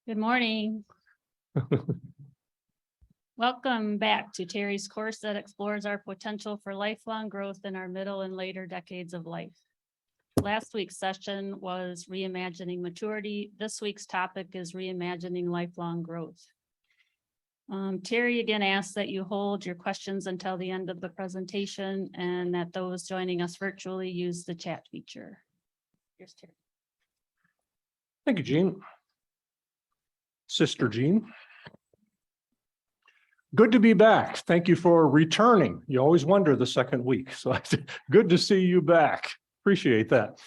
Good morning. Welcome back to Terry's course that explores our potential for lifelong growth in our middle and later decades of life. Last week's session was reimagining maturity. This week's topic is reimagining lifelong growth. Terry again asks that you hold your questions until the end of the presentation and that those joining us virtually use the chat feature. Here's Terry. Thank you, Jean. Sister Jean. Good to be back. Thank you for returning. You always wonder the second week. So good to see you back. Appreciate that.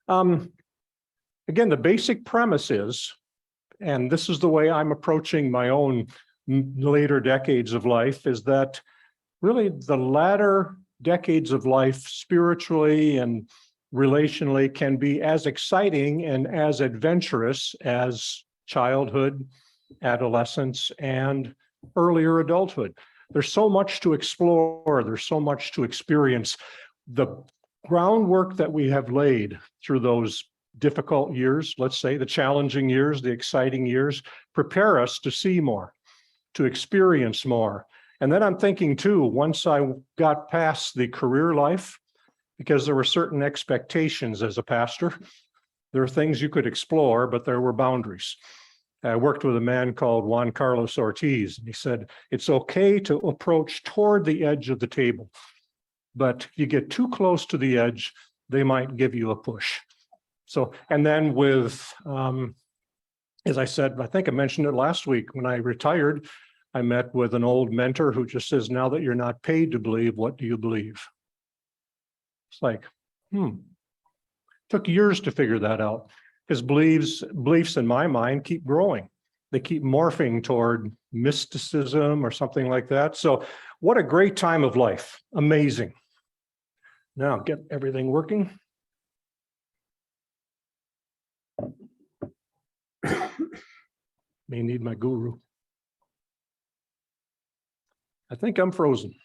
Again, the basic premise is, and this is the way I'm approaching my own later decades of life, is that really the latter decades of life spiritually and relationally can be as exciting and as adventurous as childhood, adolescence, and earlier adulthood. There's so much to explore. There's so much to experience. The groundwork that we have laid through those difficult years, let's say the challenging years, the exciting years, prepare us to see more, to experience more. And then I'm thinking too, once I got past the career life, because there were certain expectations as a pastor, there are things you could explore, but there were boundaries. I worked with a man called Juan Carlos Ortiz, and he said, it's okay to approach toward the edge of the table, but if you get too close to the edge, they might give you a push. So, and then with, as I said, I think I mentioned it last week, when I retired, I met with an old mentor who just says, now that you're not paid to believe, what do you believe? It's like, took years to figure that out. Because beliefs in my mind keep growing. They keep morphing toward mysticism or something like that. So what a great time of life. Amazing. Now get everything working. May need my guru. I think I'm frozen.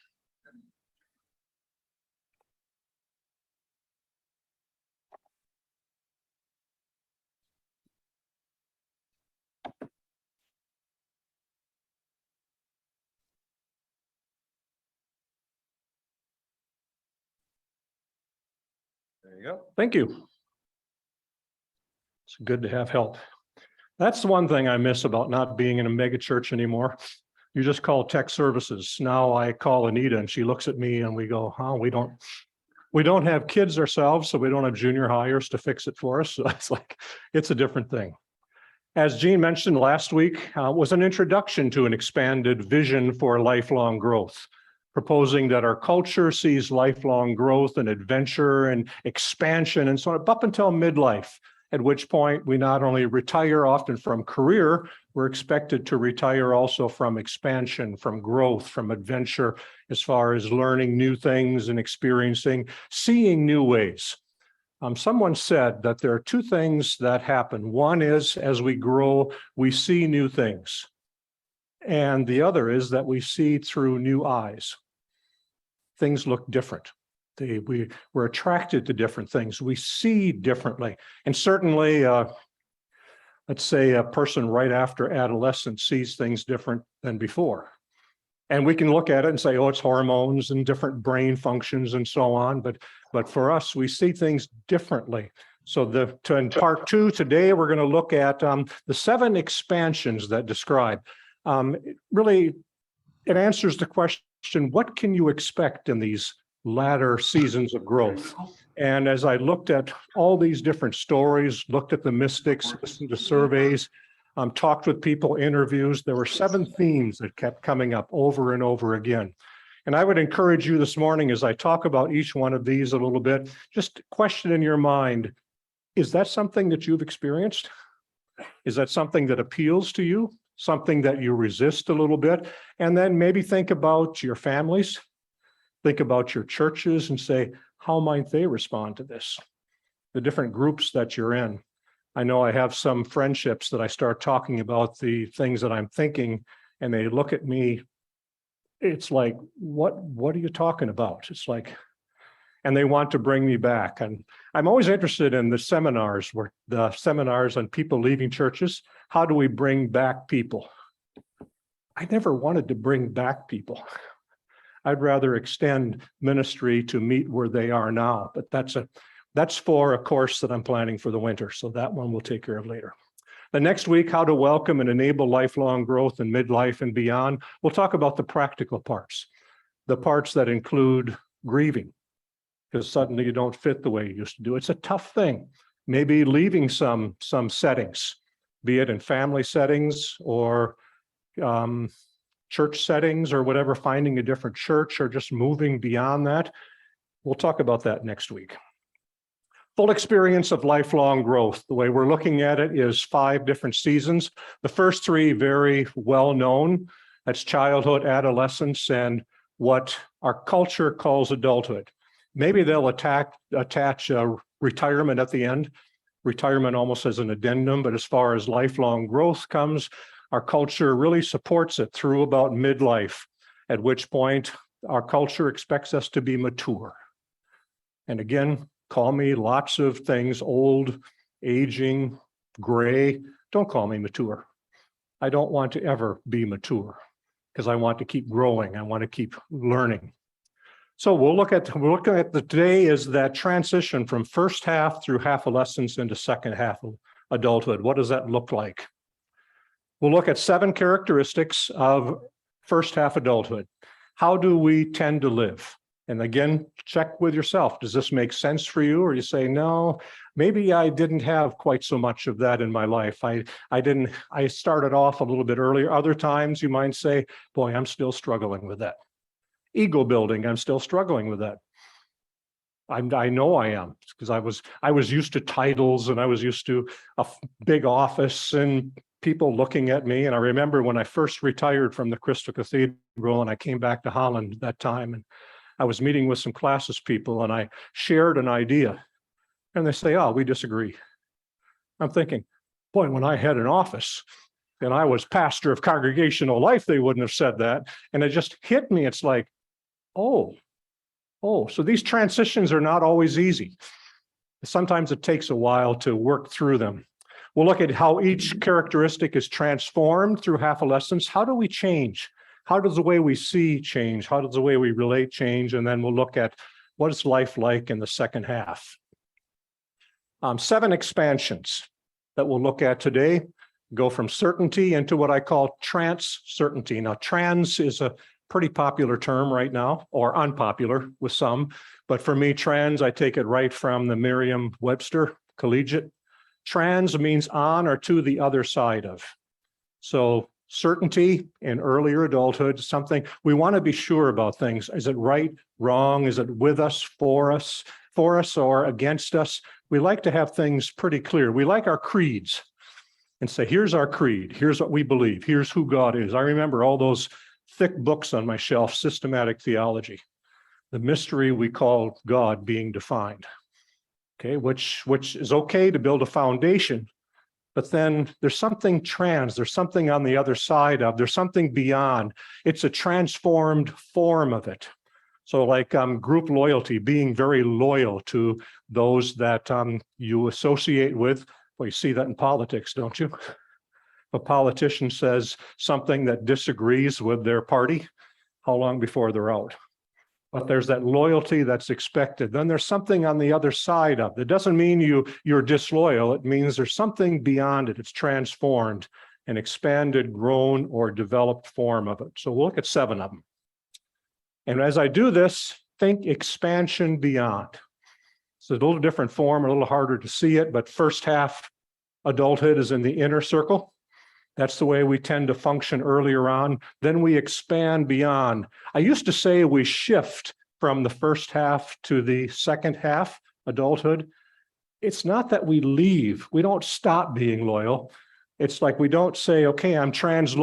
There you go. Thank you. It's good to have help. That's the one thing I miss about not being in a mega church anymore. You just call tech services. Now I call Anita and she looks at me and we go, oh, we don't have kids ourselves, so we don't have junior hires to fix it for us. So it's like, it's a different thing. As Jean mentioned last week, was an introduction to an expanded vision for lifelong growth, proposing that our culture sees lifelong growth and adventure and expansion and so on up until midlife, at which point we not only retire often from career, we're expected to retire also from expansion, from growth, from adventure, as far as learning new things and experiencing, seeing new ways. Someone said that there are two things that happen. One is, as we grow, we see new things. And the other is that we see through new eyes. Things look different. We're attracted to different things. We see differently. And certainly, let's say a person right after adolescence sees things different than before. And we can look at it and say, oh, it's hormones and different brain functions and so on. But for us, we see things differently. So in part two today, we're going to look at the 7 expansions that describe. Really, it answers the question, what can you expect in these latter seasons of growth? And as I looked at all these different stories, looked at the mystics, listened to surveys, talked with people, interviews, there were 7 themes that kept coming up over and over again. And I would encourage you this morning, as I talk about each one of these a little bit, just question in your mind, is that something that you've experienced? Is that something that appeals to you? Something that you resist a little bit? And then maybe think about your families, think about your churches and say, how might they respond to this? The different groups that you're in. I know I have some friendships that I start talking about the things that I'm thinking, and they look at me. It's like, what are you talking about? It's like, and they want to bring me back. And I'm always interested in the seminars on people leaving churches. how do we bring back people? I never wanted to bring back people. I'd rather extend ministry to meet where they are now, but that's for a course that I'm planning for the winter. So that one we'll take care of later. The next week, how to welcome and enable lifelong growth in midlife and beyond. We'll talk about the practical parts, the parts that include grieving, because suddenly you don't fit the way you used to do. It's a tough thing. Maybe leaving some settings, be it in family settings or church settings or whatever, finding a different church or just moving beyond that. We'll talk about that next week. Full experience of lifelong growth. The way we're looking at it is 5 different seasons. The first 3 very well known. That's childhood, adolescence, and what our culture calls adulthood. Maybe they'll attach retirement at the end. Retirement almost as an addendum, but as far as lifelong growth comes, our culture really supports it through about midlife, at which point our culture expects us to be mature. And again, call me lots of things, old, aging, gray. Don't call me mature. I don't want to ever be mature because I want to keep growing. I want to keep learning. So we're looking at today is that transition from first half through half adolescence into second half of adulthood. What does that look like? We'll look at 7 characteristics of first half adulthood. How do we tend to live? And again, check with yourself. Does this make sense for you? Or you say, no, maybe I didn't have quite so much of that in my life. I started off a little bit earlier. Other times you might say, boy, I'm still struggling with that. Ego building, I'm still struggling with that. I know I am, because I was used to titles and I was used to a big office and people looking at me. And I remember when I first retired from the Crystal Cathedral and I came back to Holland at that time, and I was meeting with some classis people and I shared an idea and they say, oh, we disagree. I'm thinking, boy, when I had an office and I was pastor of congregational life, they wouldn't have said that. And it just hit me. It's like, oh, so these transitions are not always easy. Sometimes it takes a while to work through them. We'll look at how each characteristic is transformed through half adolescence. How do we change? How does the way we see change? How does the way we relate change? And then we'll look at what is life like in the second half. 7 expansions that we'll look at today go from certainty into what I call trans certainty. Now, trans is a pretty popular term right now, or unpopular with some. But for me, trans, I take it right from the Merriam-Webster collegiate. Trans means on or to the other side of. So certainty in earlier adulthood, something we want to be sure about things. Is it right, wrong? Is it with us, for us, or against us? We like to have things pretty clear. We like our creeds and say, here's our creed. Here's what we believe. Here's who God is. I remember all those thick books on my shelf, systematic theology, the mystery we call God being defined. Okay, which is okay to build a foundation, but then there's something trans, there's something on the other side of, there's something beyond. It's a transformed form of it. So like group loyalty, being very loyal to those that you associate with. Well, you see that in politics, don't you? A politician says something that disagrees with their party, how long before they're out? But there's that loyalty that's expected. Then there's something on the other side of it. It doesn't mean you're disloyal. It means there's something beyond it. It's transformed, an expanded, grown, or developed form of it. So we'll look at 7 of them. And as I do this, think expansion beyond. It's a little different form, a little harder to see it, but first half adulthood is in the inner circle. That's the way we tend to function earlier on. Then we expand beyond. I used to say we shift from the first half to the second half, adulthood. It's not that we leave. We don't stop being loyal. It's like we don't say, okay, I'm trans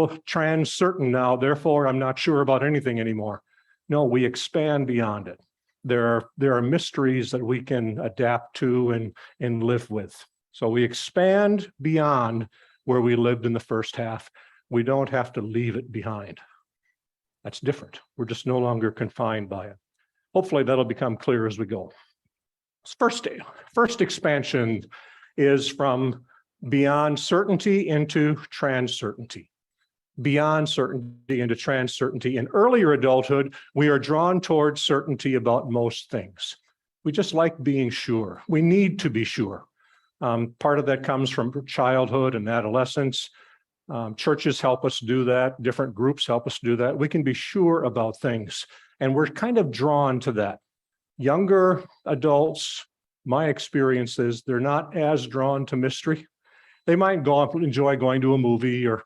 certain now, therefore I'm not sure about anything anymore. No, we expand beyond it. There are mysteries that we can adapt to and live with. So we expand beyond where we lived in the first half. We don't have to leave it behind. That's different. We're just no longer confined by it. Hopefully that'll become clear as we go. First expansion is from beyond certainty into trans-certainty, beyond certainty into trans-certainty. In earlier adulthood, we are drawn towards certainty about most things. We just like being sure. We need to be sure. Part of that comes from childhood and adolescence. Churches help us do that. Different groups help us do that. We can be sure about things, and we're kind of drawn to that. Younger adults, my experience is they're not as drawn to mystery. They might enjoy going to a movie or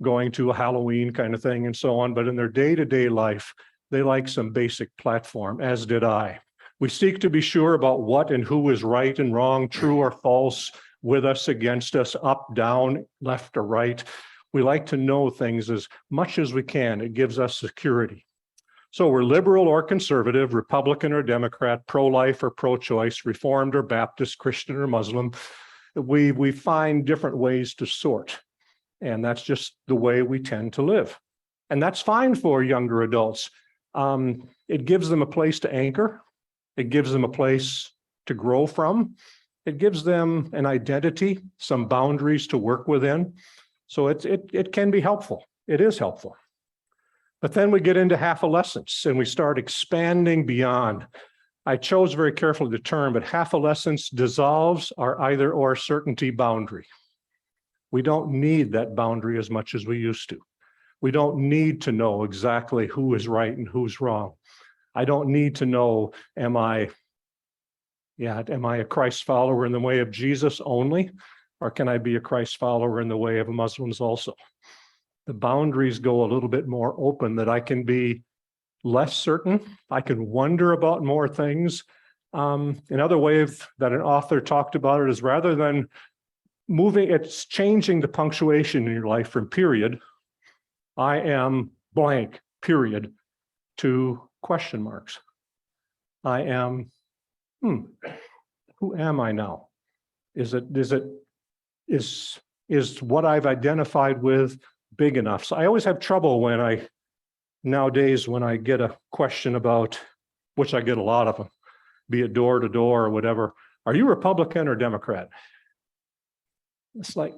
going to a Halloween kind of thing and so on, but in their day-to-day life, they like some basic platform, as did I. We seek to be sure about what and who is right and wrong, true or false, with us, against us, up, down, left or right. We like to know things as much as we can. It gives us security. So we're liberal or conservative, Republican or Democrat, pro-life or pro-choice, Reformed or Baptist, Christian or Muslim. We find different ways to sort. And that's just the way we tend to live. And that's fine for younger adults. It gives them a place to anchor. It gives them a place to grow from. It gives them an identity, some boundaries to work within. So it can be helpful. It is helpful. But then we get into half-adolescence and we start expanding beyond. I chose very carefully the term, but half-adolescence dissolves our either-or certainty boundary. We don't need that boundary as much as we used to. We don't need to know exactly who is right and who's wrong. I don't need to know, am I a Christ follower in the way of Jesus only, or can I be a Christ follower in the way of Muslims also? The boundaries go a little bit more open, that I can be less certain. I can wonder about more things. Another way that an author talked about it is, rather than it's changing the punctuation in your life from period, I am blank, period, to question marks. I am, who am I now? Is what I've identified with big enough? So I always have trouble nowadays when I get a question about, which I get a lot of them, be it door to door or whatever, are you Republican or Democrat? It's like,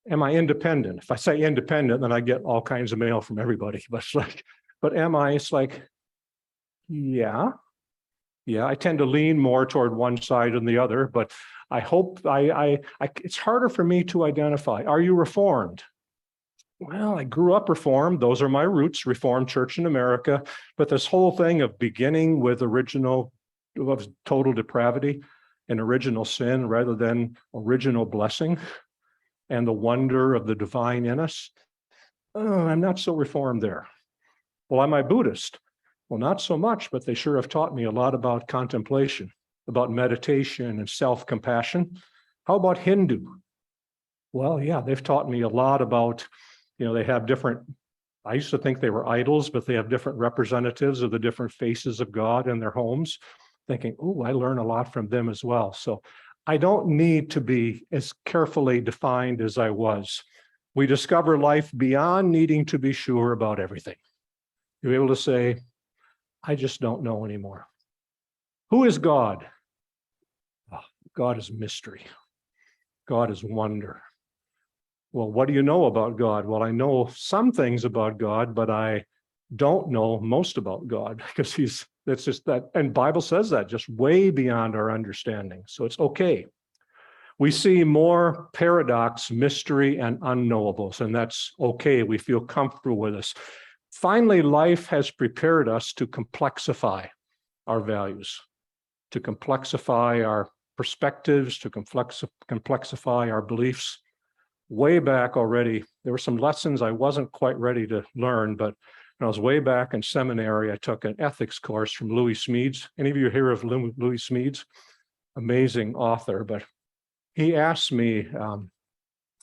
am I independent? If I say independent, then I get all kinds of mail from everybody. But it's like, but am I? It's like, yeah, I tend to lean more toward one side than the other, but I hope it's harder for me to identify. Are you Reformed? Well, I grew up Reformed. Those are my roots, Reformed Church in America. But this whole thing of beginning with total depravity and original sin rather than original blessing and the wonder of the divine in us, I'm not so Reformed there. Well, am I Buddhist? Well, not so much, but they sure have taught me a lot about contemplation, about meditation and self-compassion. How about Hindu? Well, yeah, they've taught me a lot about, they have different, I used to think they were idols, but they have different representatives of the different faces of God in their homes, thinking, oh, I learn a lot from them as well. So I don't need to be as carefully defined as I was. We discover life beyond needing to be sure about everything. You're able to say, I just don't know anymore. Who is God? Oh, God is mystery. God is wonder. Well, what do you know about God? Well, I know some things about God, but I don't know most about God, because that's just that, and Bible says that, just way beyond our understanding. So it's okay. We see more paradox, mystery, and unknowables, and that's okay. We feel comfortable with this. Finally, life has prepared us to complexify our values, to complexify our perspectives, to complexify our beliefs. Way back already, there were some lessons I wasn't quite ready to learn, but when I was way back in seminary, I took an ethics course from Louis Smedes. Any of you hear of Louis Smedes? Amazing author, but he asked me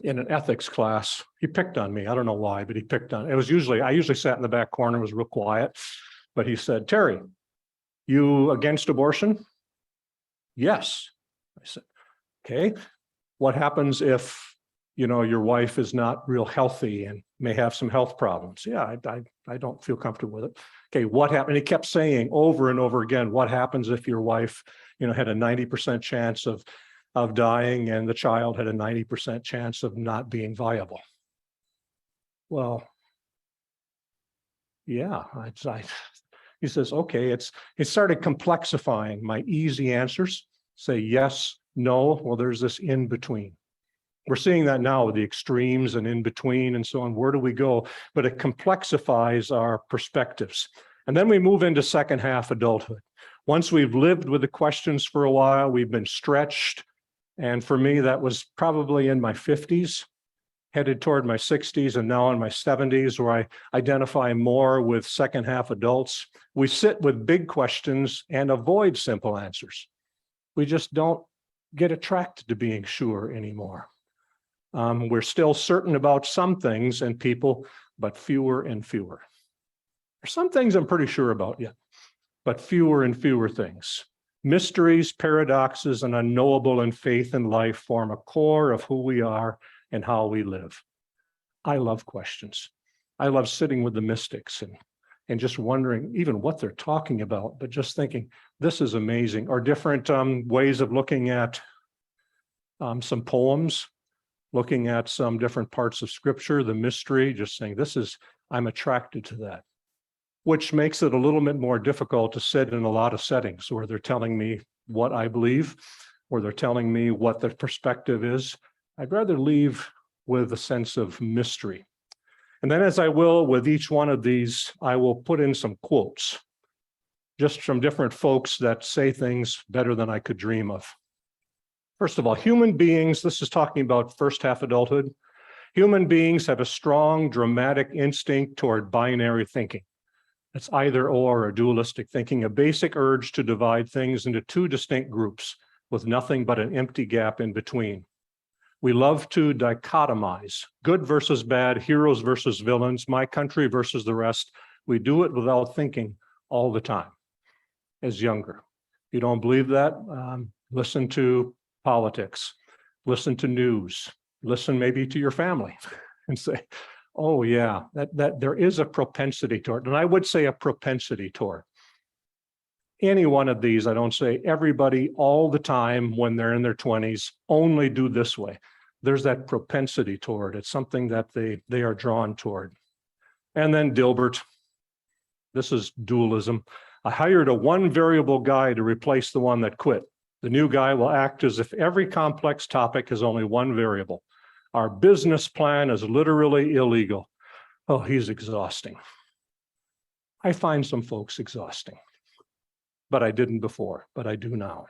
in an ethics class, he picked on me. I don't know why, but he picked on, I usually sat in the back corner, was real quiet, but he said, Terry, you against abortion? Yes. I said, okay. What happens if your wife is not real healthy and may have some health problems? Yeah, I don't feel comfortable with it. Okay, what happened? He kept saying over and over again, what happens if your wife, had a 90% chance of of dying, and the child had a 90% chance of not being viable. Well, yeah, he says, okay, it started complexifying my easy answers, say yes, no, well, there's this in between. We're seeing that now with the extremes and in between and so on. Where do we go? But it complexifies our perspectives. And then we move into second half adulthood. Once we've lived with the questions for a while, we've been stretched. And for me, that was probably in my 50s, headed toward my 60s, and now in my 70s, where I identify more with second half adults. We sit with big questions and avoid simple answers. We just don't get attracted to being sure anymore. We're still certain about some things and people, but fewer and fewer. There's some things I'm pretty sure about yet, but fewer and fewer things. Mysteries, paradoxes, and unknowable in faith and life form a core of who we are and how we live. I love questions. I love sitting with the mystics and just wondering even what they're talking about, but just thinking, this is amazing. Or different ways of looking at some poems, looking at some different parts of scripture, the mystery, just saying, I'm attracted to that, which makes it a little bit more difficult to sit in a lot of settings where they're telling me what I believe, or they're telling me what the perspective is. I'd rather leave with a sense of mystery. And then, as I will with each one of these, I will put in some quotes, just from different folks that say things better than I could dream of. First of all, human beings, this is talking about first half adulthood. Human beings have a strong, dramatic instinct toward binary thinking. It's either or dualistic thinking, a basic urge to divide things into two distinct groups with nothing but an empty gap in between. We love to dichotomize, good versus bad, heroes versus villains, my country versus the rest. We do it without thinking all the time as younger. If you don't believe that, listen to politics, listen to news, listen maybe to your family and say, oh yeah, that there is a propensity toward, and I would say a propensity toward. Any one of these, I don't say everybody all the time when they're in their 20s, only do this way. There's that propensity toward, it's something that they are drawn toward. And then Dilbert, this is dualism. I hired a one variable guy to replace the one that quit. The new guy will act as if every complex topic has only one variable. Our business plan is literally illegal. Oh, he's exhausting. I find some folks exhausting, but I didn't before, but I do now.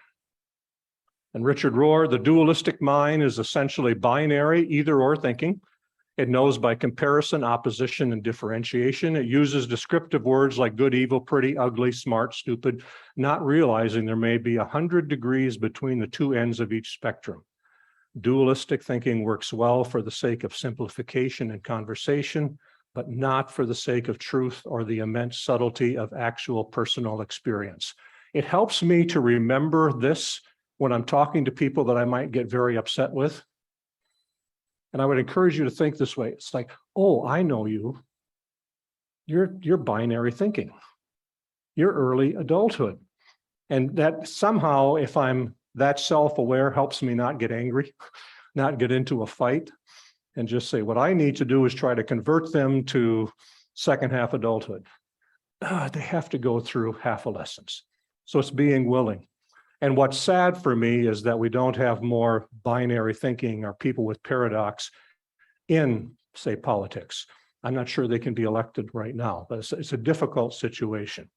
And Richard Rohr, the dualistic mind is essentially binary, either or thinking. It knows by comparison, opposition, and differentiation. It uses descriptive words like good, evil, pretty, ugly, smart, stupid, not realizing there may be 100 degrees between the two ends of each spectrum. Dualistic thinking works well for the sake of simplification and conversation, but not for the sake of truth or the immense subtlety of actual personal experience. It helps me to remember this when I'm talking to people that I might get very upset with. And I would encourage you to think this way. It's like, oh, I know you. You're binary thinking. You're early adulthood. And that somehow, if I'm that self-aware, helps me not get angry, not get into a fight, and just say, what I need to do is try to convert them to second half adulthood. They have to go through half a lessons. So it's being willing. And what's sad for me is that we don't have more binary thinking or people with paradox in, say, politics. I'm not sure they can be elected right now, but it's a difficult situation.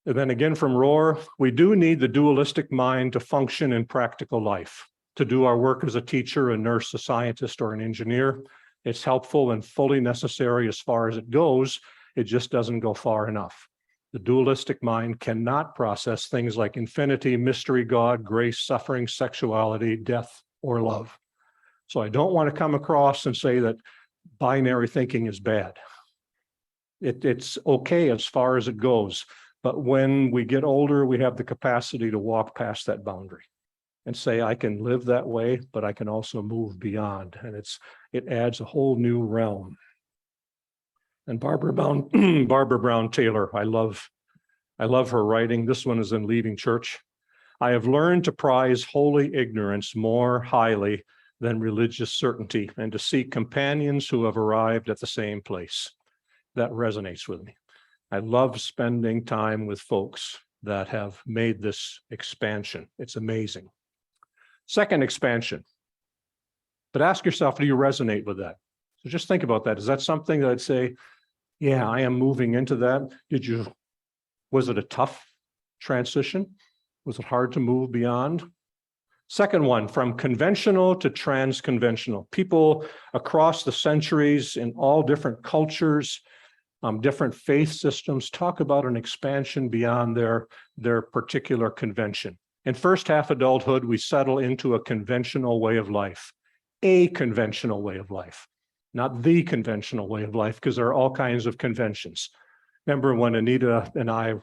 And then again from Rohr, we do need the dualistic mind to function in practical life, to do our work as a teacher, a nurse, a scientist, or an engineer. It's helpful and fully necessary as far as it goes. It just doesn't go far enough. The dualistic mind cannot process things like infinity, mystery, God, grace, suffering, sexuality, death, or love. So I don't want to come across and say that binary thinking is bad. It's okay as far as it goes. But when we get older, we have the capacity to walk past that boundary and say, I can live that way, but I can also move beyond. And it adds a whole new realm. And Barbara Brown Taylor, I love her writing. This one is in Leaving Church. I have learned to prize holy ignorance more highly than religious certainty, and to seek companions who have arrived at the same place. That resonates with me. I love spending time with folks that have made this expansion. It's amazing. Second expansion. But ask yourself, do you resonate with that? So just think about that. Is that something that I'd say, yeah, I am moving into that? Was it a tough transition? Was it hard to move beyond? Second one, from conventional to trans-conventional. People across the centuries in all different cultures, different faith systems talk about an expansion beyond their particular convention. In first half adulthood, we settle into a conventional way of life, a conventional way of life, not the conventional way of life, because there are all kinds of conventions. Remember when Anita and I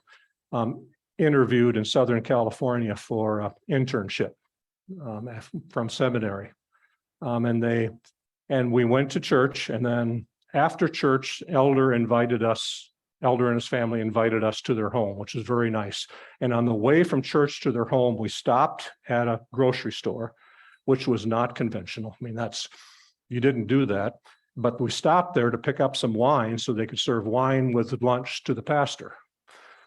interviewed in Southern California for an internship from seminary, and we went to church, and then after church, Elder and his family invited us to their home, which was very nice. And on the way from church to their home, we stopped at a grocery store, which was not conventional. I mean, you didn't do that, but we stopped there to pick up some wine so they could serve wine with lunch to the pastor.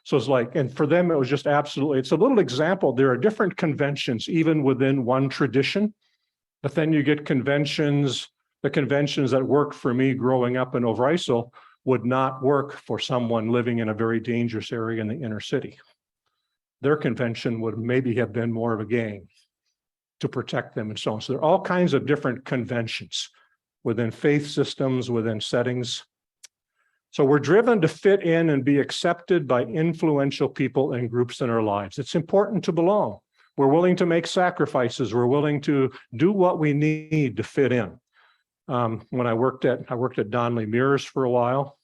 So it's like, and for them, it was just absolutely, it's a little example. There are different conventions, even within one tradition, but then you get conventions. The conventions that worked for me growing up in Overijssel would not work for someone living in a very dangerous area in the inner city. Their convention would maybe have been more of a gang to protect them and so on. So there are all kinds of different conventions within faith systems, within settings. So we're driven to fit in and be accepted by influential people and groups in our lives. It's important to belong. We're willing to make sacrifices. We're willing to do what we need to fit in. When I worked at Donnelly Mirrors for a while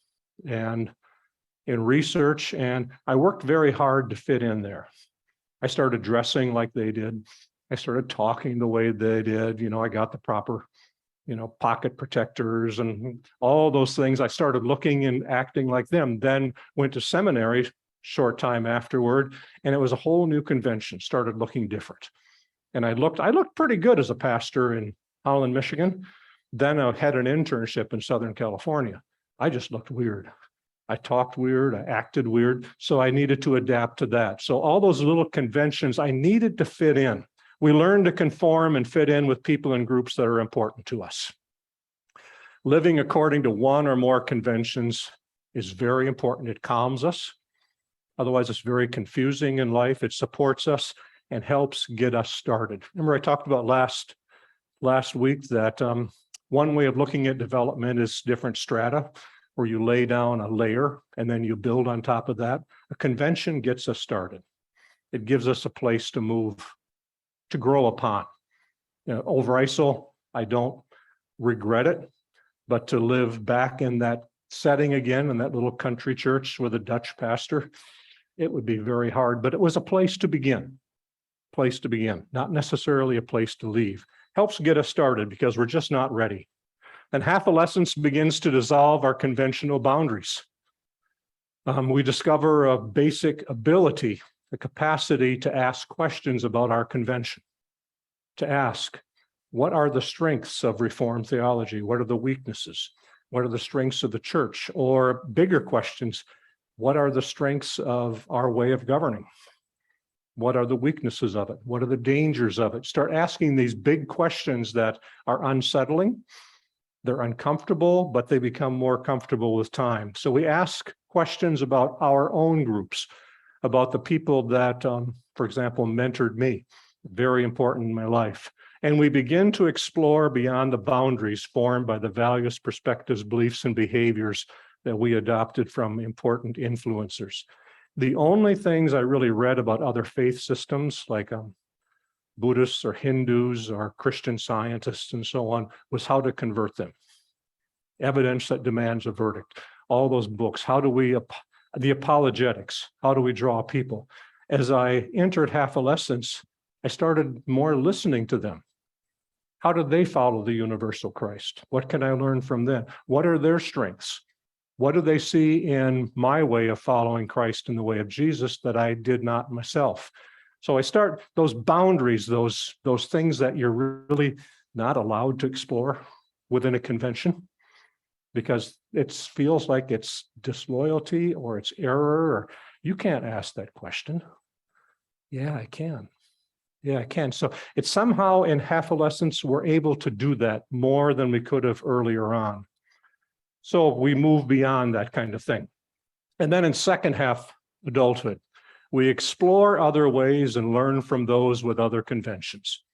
and in research, and I worked very hard to fit in there. I started dressing like they did. I started talking the way they did. I got the proper, pocket protectors and all those things. I started looking and acting like them, then went to seminary short time afterward, and it was a whole new convention, started looking different. And I looked pretty good as a pastor in Holland, Michigan. Then I had an internship in Southern California. I just looked weird. I talked weird, I acted weird, so I needed to adapt to that. So all those little conventions, I needed to fit in. We learn to conform and fit in with people and groups that are important to us. Living according to one or more conventions is very important. It calms us. Otherwise, it's very confusing in life. It supports us and helps get us started. Remember, I talked about last week that one way of looking at development is different strata, where you lay down a layer and then you build on top of that. A convention gets us started. It gives us a place to move, to grow upon. Overijssel, I don't regret it, but to live back in that setting again, in that little country church with a Dutch pastor, it would be very hard, but it was a place to begin, not necessarily a place to leave. Helps get us started because we're just not ready. And half-adolescence begins to dissolve our conventional boundaries. We discover a basic ability, the capacity to ask questions about our convention, to ask, what are the strengths of Reformed theology? What are the weaknesses? What are the strengths of the church? Or bigger questions, what are the strengths of our way of governing? What are the weaknesses of it? What are the dangers of it? Start asking these big questions that are unsettling. They're uncomfortable, but they become more comfortable with time. So we ask questions about our own groups, about the people that, for example, mentored me, very important in my life. And we begin to explore beyond the boundaries formed by the values, perspectives, beliefs, and behaviors that we adopted from important influencers. The only things I really read about other faith systems, like Buddhists or Hindus or Christian Scientists and so on, was how to convert them. Evidence that demands a verdict. All those books, the apologetics, how do we draw people? As I entered half-adolescence, I started more listening to them. How do they follow the universal Christ? What can I learn from them? What are their strengths? What do they see in my way of following Christ in the way of Jesus that I did not myself? So I start those boundaries, those things that you're really not allowed to explore within a convention, because it feels like it's disloyalty or it's error, or you can't ask that question. Yeah, I can. Yeah, I can. So it's somehow in half-adolescence, we're able to do that more than we could have earlier on. So we move beyond that kind of thing. And then in second half adulthood, we explore other ways and learn from those with other conventions.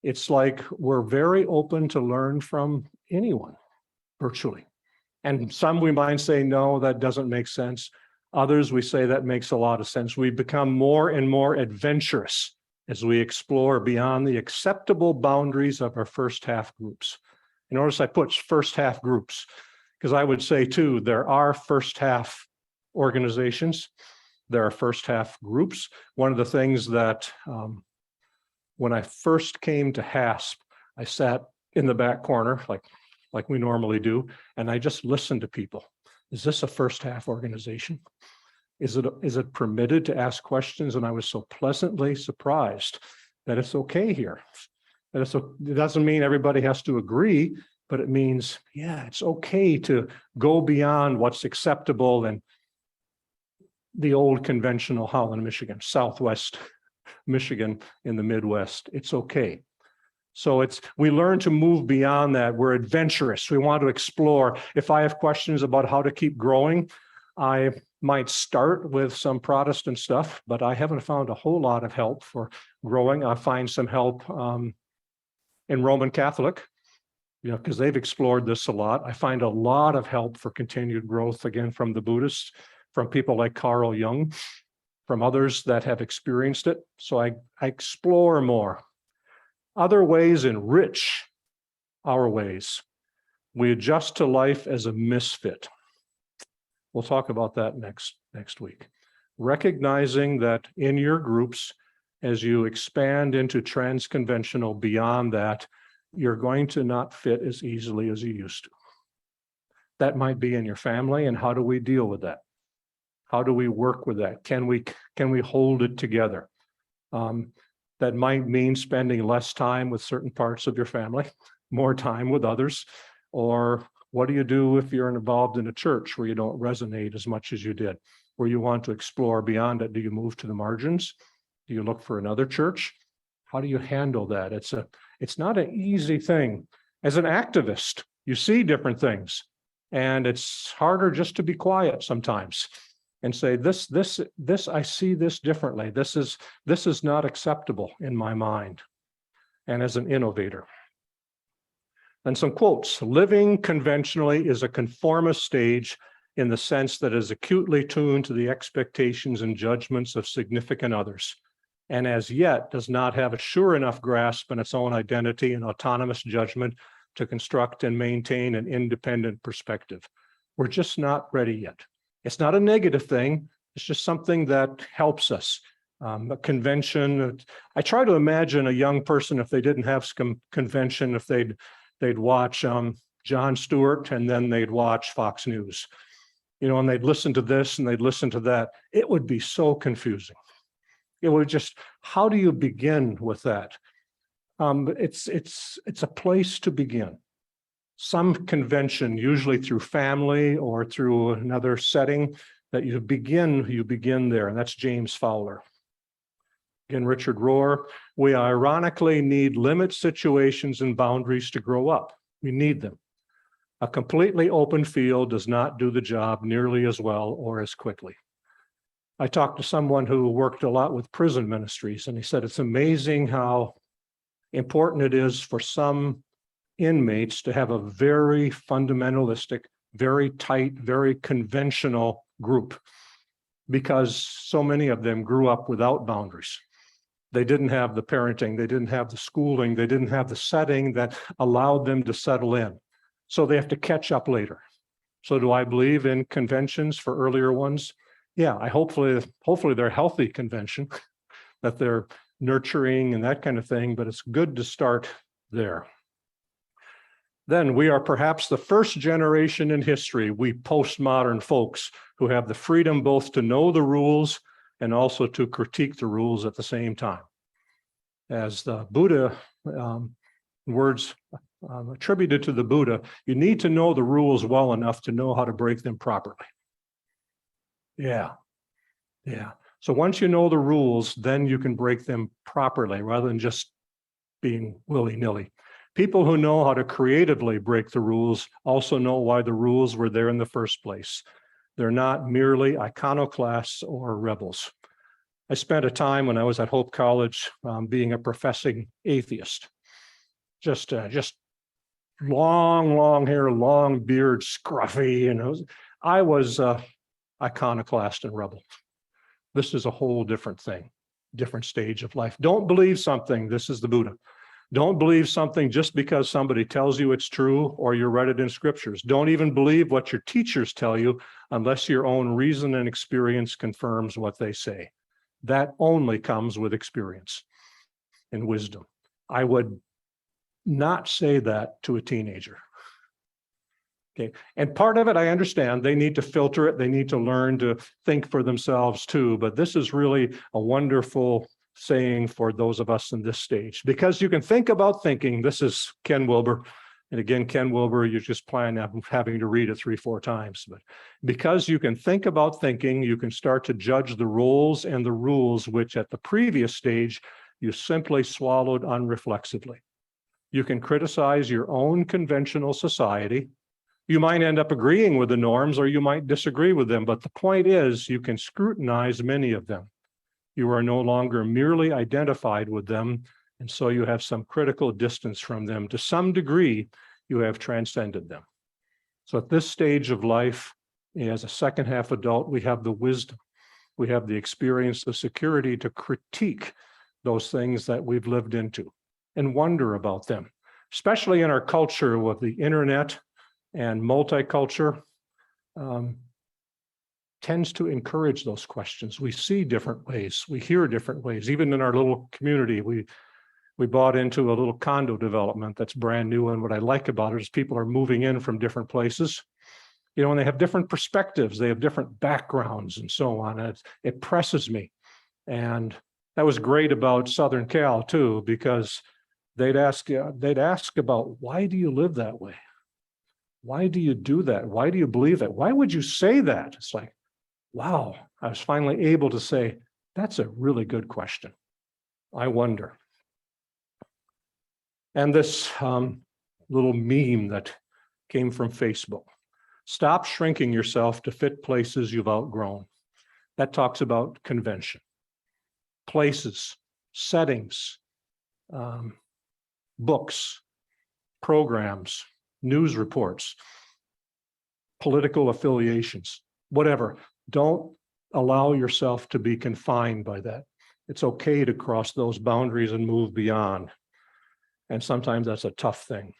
It's like we're very open to learn from anyone, virtually. And some we might say, no, that doesn't make sense. Others we say that makes a lot of sense. We become more and more adventurous as we explore beyond the acceptable boundaries of our first half groups. And notice I put first half groups, because I would say too, there are first half organizations, there are first half groups. One of the things that when I first came to HASP, I sat in the back corner, like we normally do, and I just listened to people. Is this a first half organization? Is it permitted to ask questions? And I was so pleasantly surprised that it's okay here. That it doesn't mean everybody has to agree, but it means, yeah, it's okay to go beyond what's acceptable in the old conventional Holland, Michigan, Southwest Michigan in the Midwest. It's okay. So we learn to move beyond that. We're adventurous. We want to explore. If I have questions about how to keep growing, I might start with some Protestant stuff, but I haven't found a whole lot of help for growing. I find some help in Roman Catholic, because they've explored this a lot. I find a lot of help for continued growth, again, from the Buddhists, from people like Carl Jung, from others that have experienced it. So I explore more. Other ways enrich our ways. We adjust to life as a misfit. We'll talk about that next week. Recognizing that in your groups, as you expand into transconventional beyond that, you're going to not fit as easily as you used to. That might be in your family, and how do we deal with that? How do we work with that? Can we hold it together? That might mean spending less time with certain parts of your family, more time with others. Or what do you do if you're involved in a church where you don't resonate as much as you did, where you want to explore beyond it? Do you move to the margins? Do you look for another church? How do you handle that? It's not an easy thing. As an activist, you see different things, and it's harder just to be quiet sometimes and say, this, I see this differently. This is not acceptable in my mind, and as an innovator. And some quotes: living conventionally is a conformist stage in the sense that is acutely tuned to the expectations and judgments of significant others, and as yet does not have a sure enough grasp on its own identity and autonomous judgment to construct and maintain an independent perspective. We're just not ready yet. It's not a negative thing. It's just something that helps us. A convention. I try to imagine a young person, if they didn't have some convention, if they'd watch Jon Stewart and then they'd watch Fox News, and they'd listen to this and they'd listen to that. It would be so confusing. It would just, how do you begin with that? It's a place to begin. Some convention, usually through family or through another setting, that you begin there, and that's James Fowler. Again, Richard Rohr, we ironically need limit situations and boundaries to grow up. We need them. A completely open field does not do the job nearly as well or as quickly. I talked to someone who worked a lot with prison ministries, and he said it's amazing how important it is for some inmates to have a very fundamentalistic, very tight, very conventional group, because so many of them grew up without boundaries. They didn't have the parenting, they didn't have the schooling, they didn't have the setting that allowed them to settle in. So they have to catch up later. So do I believe in conventions for earlier ones? Yeah, hopefully they're healthy convention, that they're nurturing and that kind of thing, but it's good to start there. Then we are perhaps the first generation in history, we postmodern folks, who have the freedom both to know the rules and also to critique the rules at the same time. As the Buddha words attributed to the Buddha, you need to know the rules well enough to know how to break them properly. Yeah. So once you know the rules, then you can break them properly rather than just being willy-nilly. People who know how to creatively break the rules also know why the rules were there in the first place. They're not merely iconoclasts or rebels. I spent a time when I was at Hope College being a professing atheist. Just long hair, long beard, scruffy, and I was iconoclast and rebel. This is a whole different thing, different stage of life. Don't believe something. This is the Buddha. Don't believe something just because somebody tells you it's true or you read it in scriptures. Don't even believe what your teachers tell you unless your own reason and experience confirms what they say. That only comes with experience and wisdom. I would not say that to a teenager. Okay. And part of it, I understand, they need to filter it. They need to learn to think for themselves too. But this is really a wonderful saying for those of us in this stage, because you can think about thinking. This is Ken Wilber. And again, Ken Wilber, you just plan on having to read it 3-4 times. But because you can think about thinking, you can start to judge the roles and the rules, which at the previous stage, you simply swallowed unreflexively. You can criticize your own conventional society. You might end up agreeing with the norms or you might disagree with them. But the point is, you can scrutinize many of them. You are no longer merely identified with them, and so you have some critical distance from them. To some degree, you have transcended them. So at this stage of life, as a second half adult, we have the wisdom, we have the experience, the security to critique those things that we've lived into and wonder about them, especially in our culture with the internet and multicultural. Tends to encourage those questions. We see different ways, we hear different ways. Even in our little community, we bought into a little condo development that's brand new. And what I like about it is people are moving in from different places, and they have different perspectives, they have different backgrounds and so on. It presses me. And that was great about Southern Cal too, because they'd ask about, why do you live that way? Why do you do that? Why do you believe that? Why would you say that? It's like, wow, I was finally able to say, that's a really good question. I wonder. And this little meme that came from Facebook, stop shrinking yourself to fit places you've outgrown. That talks about convention, places, settings, books, programs, news reports, political affiliations, whatever. Don't allow yourself to be confined by that. It's okay to cross those boundaries and move beyond. And sometimes that's a tough thing.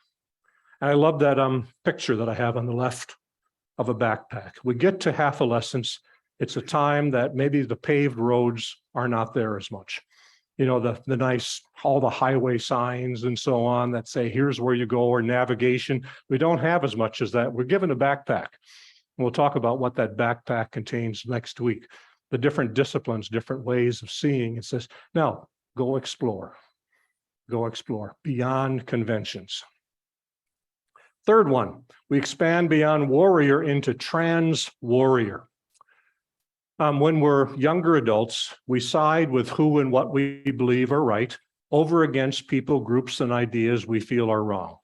And I love that picture that I have on the left of a backpack. We get to adolescence. It's a time that maybe the paved roads are not there as much. The nice, all the highway signs and so on that say, here's where you go, or navigation. We don't have as much as that. We're given a backpack. We'll talk about what that backpack contains next week. The different disciplines, different ways of seeing. It says, now go explore beyond conventions. Third one, we expand beyond warrior into trans warrior. When we're younger adults, we side with who and what we believe are right over against people, groups, and ideas we feel are wrong.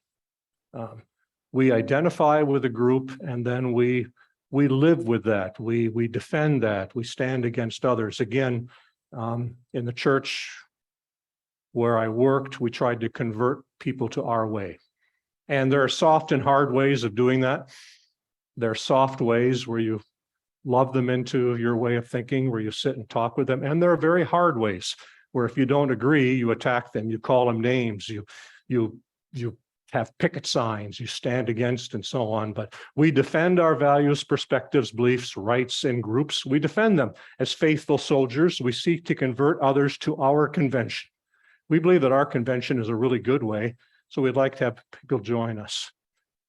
We identify with a group and then we live with that. We defend that. We stand against others. Again, in the church where I worked, we tried to convert people to our way. And there are soft and hard ways of doing that. There are soft ways where you love them into your way of thinking, where you sit and talk with them. And there are very hard ways where if you don't agree, you attack them, you call them names, you have picket signs, you stand against and so on. But we defend our values, perspectives, beliefs, rights, and groups. We defend them as faithful soldiers. We seek to convert others to our convention. We believe that our convention is a really good way, so we'd like to have people join us.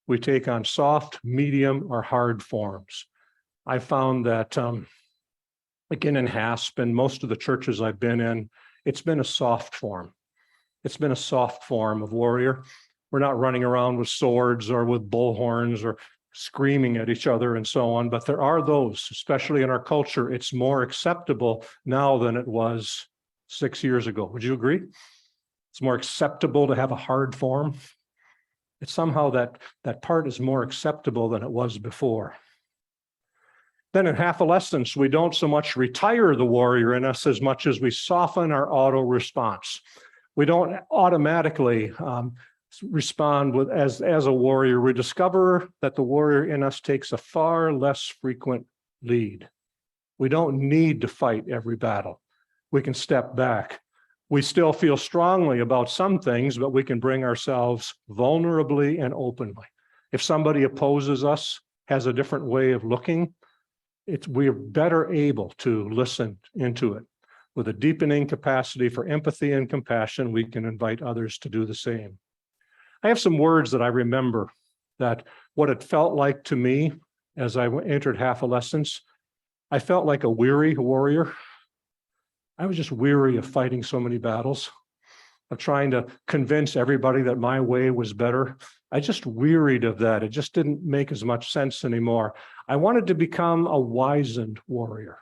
We take on soft, medium, or hard forms. I found that again in HASP and most of the churches I've been in, it's been a soft form. It's been a soft form of warrior. We're not running around with swords or with bullhorns or screaming at each other and so on, but there are those, especially in our culture, it's more acceptable now than it was 6 years ago. Would you agree? It's more acceptable to have a hard form. It's somehow that part is more acceptable than it was before. Then in half-adolescence, we don't so much retire the warrior in us as much as we soften our auto response. We don't automatically respond with as a warrior. We discover that the warrior in us takes a far less frequent lead. We don't need to fight every battle. We can step back. We still feel strongly about some things, but we can bring ourselves vulnerably and openly. If somebody opposes us, has a different way of looking, we're better able to listen into it. With a deepening capacity for empathy and compassion, we can invite others to do the same. I have some words that I remember that what it felt like to me as I entered half-adolescence, I felt like a weary warrior. I was just weary of fighting so many battles, of trying to convince everybody that my way was better. I just wearied of that. It just didn't make as much sense anymore. I wanted to become a wizened warrior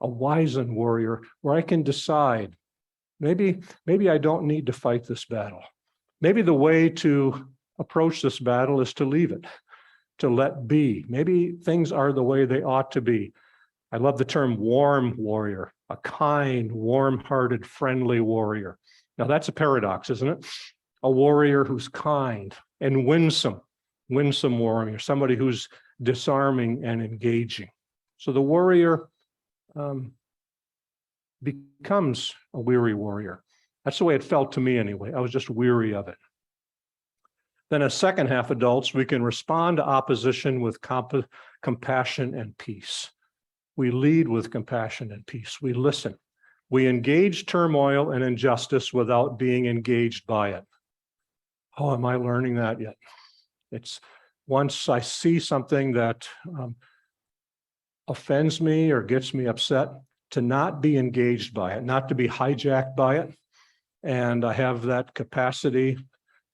where I can decide, maybe I don't need to fight this battle. Maybe the way to approach this battle is to leave it, to let be. Maybe things are the way they ought to be. I love the term warm warrior, a kind, warm-hearted, friendly warrior. Now that's a paradox, isn't it? A warrior who's kind and winsome warrior, somebody who's disarming and engaging. So the warrior becomes a weary warrior. That's the way it felt to me anyway. I was just weary of it. Then as second half adults, we can respond to opposition with compassion and peace. We lead with compassion and peace. We listen. We engage turmoil and injustice without being engaged by it. Oh, am I learning that yet? It's once I see something that offends me or gets me upset, to not be engaged by it, not to be hijacked by it. And I have that capacity.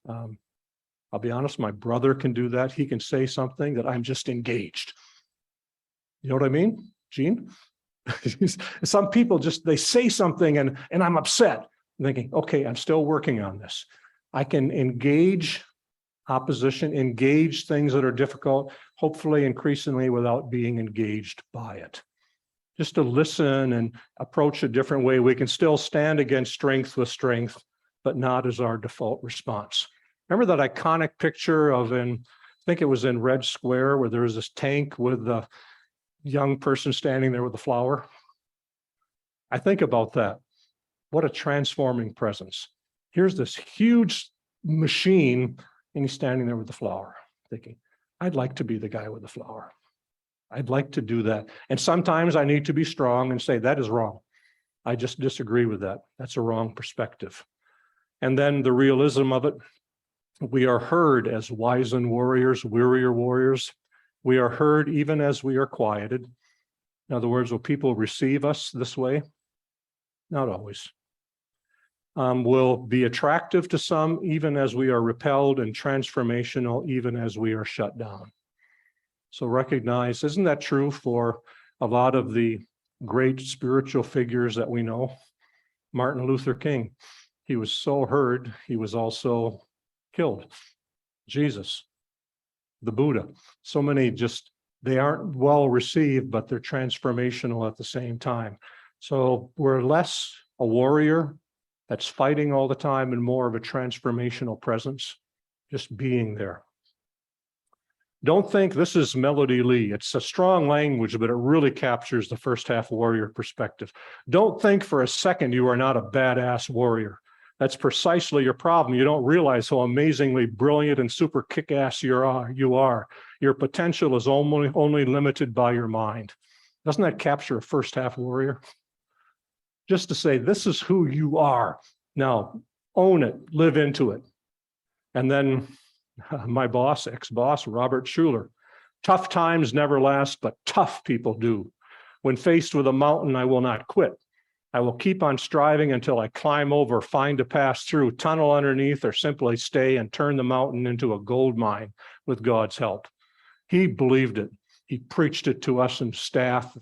I'll be honest, my brother can do that. He can say something that I'm just engaged. You know what I mean, Gene? Some people they say something and I'm upset. I'm thinking, okay, I'm still working on this. I can engage opposition, engage things that are difficult, hopefully increasingly without being engaged by it. Just to listen and approach a different way. We can still stand against strength with strength, but not as our default response. Remember that iconic picture of I think it was in Red Square, where there was this tank with the young person standing there with the flower? I think about that. What a transforming presence. Here's this huge machine, and he's standing there with the flower, thinking, I'd like to be the guy with the flower. I'd like to do that. And sometimes I need to be strong and say, that is wrong. I just disagree with that. That's a wrong perspective. And then the realism of it, we are heard as wizened warriors, wearier warriors. We are heard even as we are quieted. In other words, will people receive us this way? Not always. Will be attractive to some even as we are repelled, and transformational even as we are shut down. So recognize, isn't that true for a lot of the great spiritual figures that we know? Martin Luther King, he was so heard, he was also killed. Jesus, the Buddha, so many they aren't well received, but they're transformational at the same time. So we're less a warrior that's fighting all the time and more of a transformational presence, just being there. Don't think this is Melody Lee. It's a strong language, but it really captures the first half warrior perspective. Don't think for a second you are not a badass warrior. That's precisely your problem. You don't realize how amazingly brilliant and super kick-ass you are. Your potential is only limited by your mind. Doesn't that capture a first half warrior? Just to say, this is who you are. Now, own it, live into it. And then my ex-boss, Robert Schuller, tough times never last, but tough people do. When faced with a mountain, I will not quit. I will keep on striving until I climb over, find a pass through, tunnel underneath, or simply stay and turn the mountain into a gold mine with God's help. He believed it. He preached it to us and staff.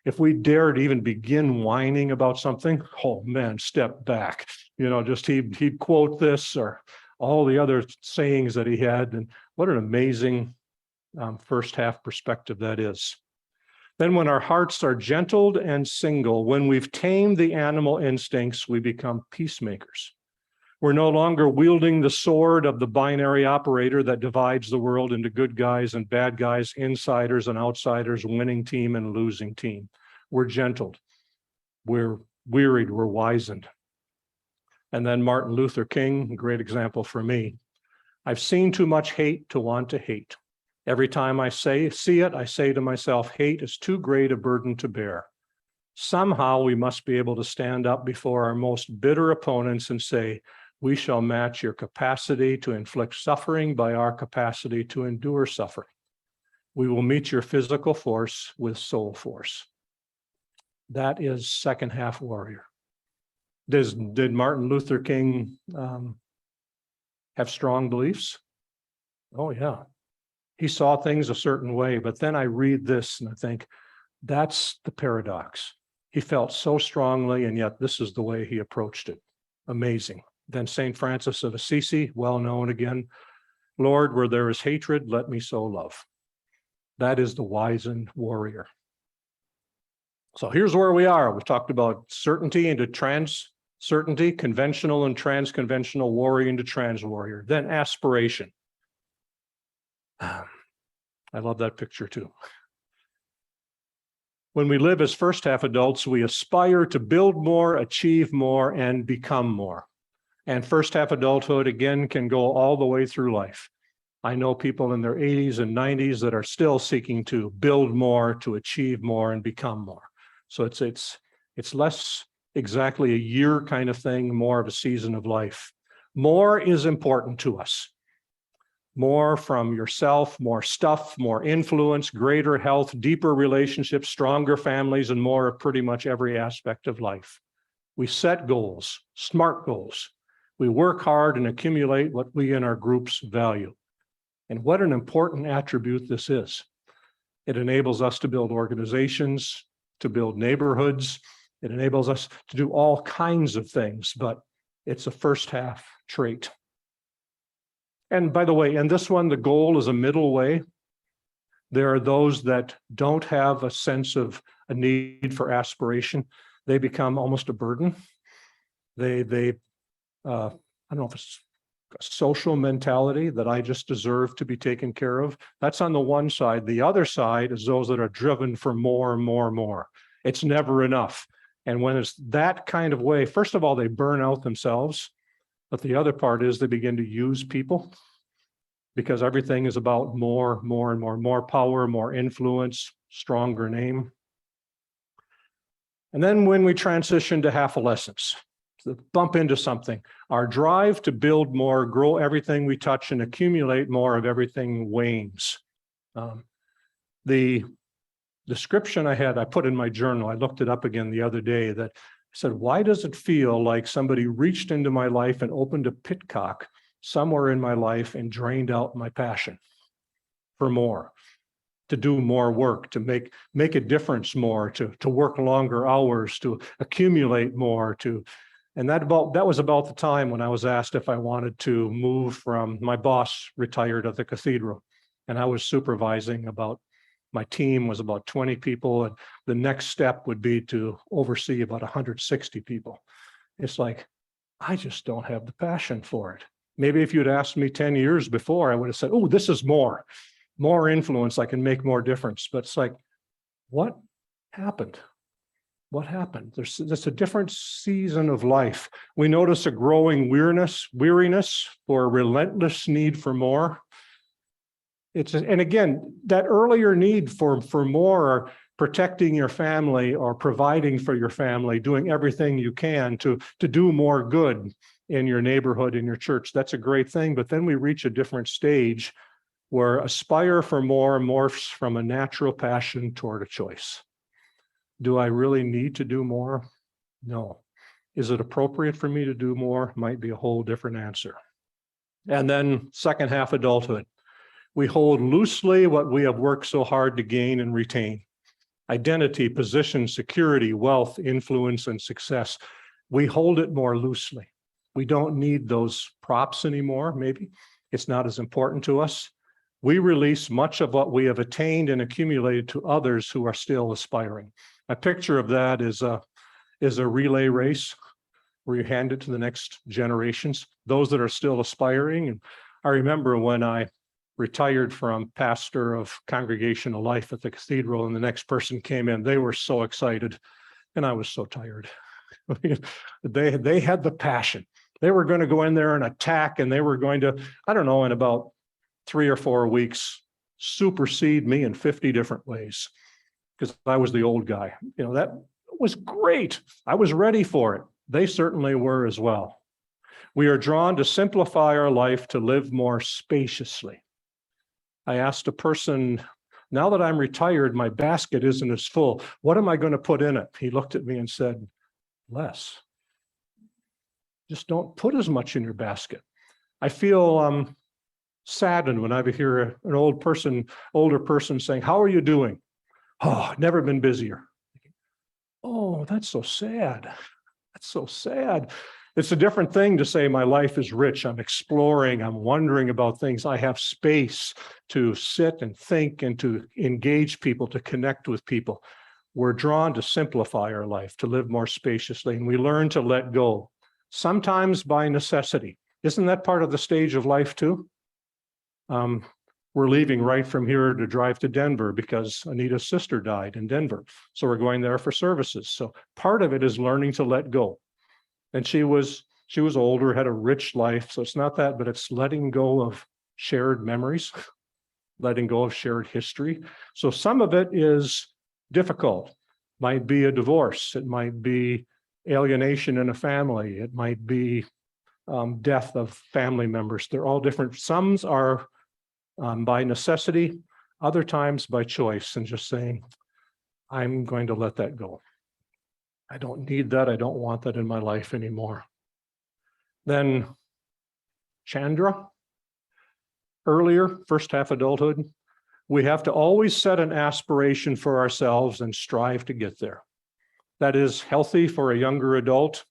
If we dared even begin whining about something, oh man, step back. Just he'd quote this or all the other sayings that he had. And what an amazing first half perspective that is. Then when our hearts are gentled and single, when we've tamed the animal instincts, we become peacemakers. We're no longer wielding the sword of the binary operator that divides the world into good guys and bad guys, insiders and outsiders, winning team and losing team. We're gentled. We're wearied. We're wizened. And then Martin Luther King, a great example for me. I've seen too much hate to want to hate. Every time I see it, I say to myself, hate is too great a burden to bear. Somehow we must be able to stand up before our most bitter opponents and say, we shall match your capacity to inflict suffering by our capacity to endure suffering. We will meet your physical force with soul force. That is second half warrior. Did Martin Luther King have strong beliefs? Oh, yeah. He saw things a certain way, but then I read this and I think, that's the paradox. He felt so strongly, and yet this is the way he approached it. Amazing. Then St. Francis of Assisi, well known again, Lord, where there is hatred, let me sow love. That is the wizened warrior. So here's where we are. We've talked about certainty into trans-certainty, conventional and trans-conventional, warrior into trans-warrior. Then aspiration. I love that picture too. When we live as first half adults, we aspire to build more, achieve more, and become more. And first half adulthood, again, can go all the way through life. I know people in their 80s and 90s that are still seeking to build more, to achieve more, and become more. So it's less exactly a year kind of thing, more of a season of life. More is important to us. More from yourself, more stuff, more influence, greater health, deeper relationships, stronger families, and more of pretty much every aspect of life. We set goals, smart goals. We work hard and accumulate what we in our groups value. And what an important attribute this is. It enables us to build organizations, to build neighborhoods. It enables us to do all kinds of things, but it's a first half trait. And by the way, in this one, the goal is a middle way. There are those that don't have a sense of a need for aspiration. They become almost a burden. I don't know if it's a social mentality that I just deserve to be taken care of. That's on the one side. The other side is those that are driven for more and more and more. It's never enough. And when it's that kind of way, first of all, they burn out themselves. But the other part is they begin to use people because everything is about more power, more influence, stronger name. And then when we transition to half-adolescence, bump into something, our drive to build more, grow everything we touch, and accumulate more of everything wanes. The description I put in my journal, I looked it up again the other day, that said, why does it feel like somebody reached into my life and opened a pitcock somewhere in my life and drained out my passion for more, to do more work, to make a difference more, to work longer hours, to accumulate more, and that was about the time when I was asked if I wanted to move from, my boss retired at the cathedral, and I was supervising my team was about 20 people, and the next step would be to oversee about 160 people. It's like, I just don't have the passion for it. Maybe if you'd asked me 10 years before, I would have said, oh, this is more influence, I can make more difference. But it's like, what happened? What happened? There's a different season of life. We notice a growing weariness for a relentless need for more. And again, that earlier need for more, or protecting your family or providing for your family, doing everything you can to do more good in your neighborhood, in your church, that's a great thing. But then we reach a different stage where aspire for more morphs from a natural passion toward a choice. Do I really need to do more? No. Is it appropriate for me to do more? Might be a whole different answer. And then second half adulthood. We hold loosely what we have worked so hard to gain and retain. Identity, position, security, wealth, influence, and success. We hold it more loosely. We don't need those props anymore, maybe. It's not as important to us. We release much of what we have attained and accumulated to others who are still aspiring. A picture of that is a relay race where you hand it to the next generations, those that are still aspiring. And I remember when I retired from pastor of congregational life at the cathedral and the next person came in, they were so excited and I was so tired. They had the passion. They were going to go in there and attack, and they were going to, I don't know, in about 3 or 4 weeks, supersede me in 50 different ways because I was the old guy. That was great. I was ready for it. They certainly were as well. We are drawn to simplify our life to live more spaciously. I asked a person, now that I'm retired, my basket isn't as full. What am I going to put in it? He looked at me and said, less. Just don't put as much in your basket. I feel saddened when I hear an older person saying, how are you doing? Oh, never been busier. Oh, that's so sad. That's so sad. It's a different thing to say my life is rich. I'm exploring. I'm wondering about things. I have space to sit and think and to engage people, to connect with people. We're drawn to simplify our life, to live more spaciously, and we learn to let go, sometimes by necessity. Isn't that part of the stage of life too? We're leaving right from here to drive to Denver because Anita's sister died in Denver. So we're going there for services. So part of it is learning to let go. And she was older, had a rich life. So it's not that, but it's letting go of shared memories, letting go of shared history. So some of it is difficult. Might be a divorce. It might be alienation in a family. It might be death of family members. They're all different. Some are by necessity, other times by choice, and just saying, I'm going to let that go. I don't need that. I don't want that in my life anymore. Then Chandra, earlier, first half adulthood, we have to always set an aspiration for ourselves and strive to get there. That is healthy for a younger adult.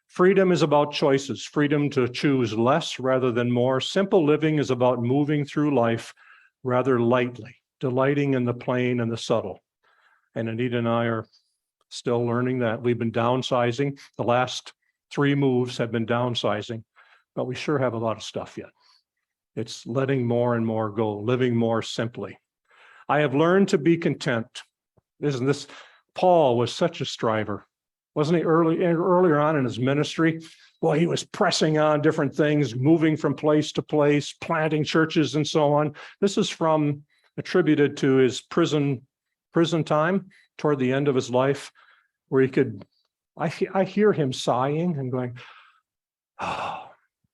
Freedom is about choices, freedom to choose less rather than more. Simple living is about moving through life rather lightly, delighting in the plain and the subtle. And Anita and I are still learning that. We've been downsizing. The last 3 moves have been downsizing, but we sure have a lot of stuff yet. It's letting more and more go, living more simply. I have learned to be content. Isn't this, Paul was such a striver. Wasn't he earlier on in his ministry? Well, he was pressing on different things, moving from place to place, planting churches and so on. This is attributed to his prison time toward the end of his life, where he could, I hear him sighing and going, oh,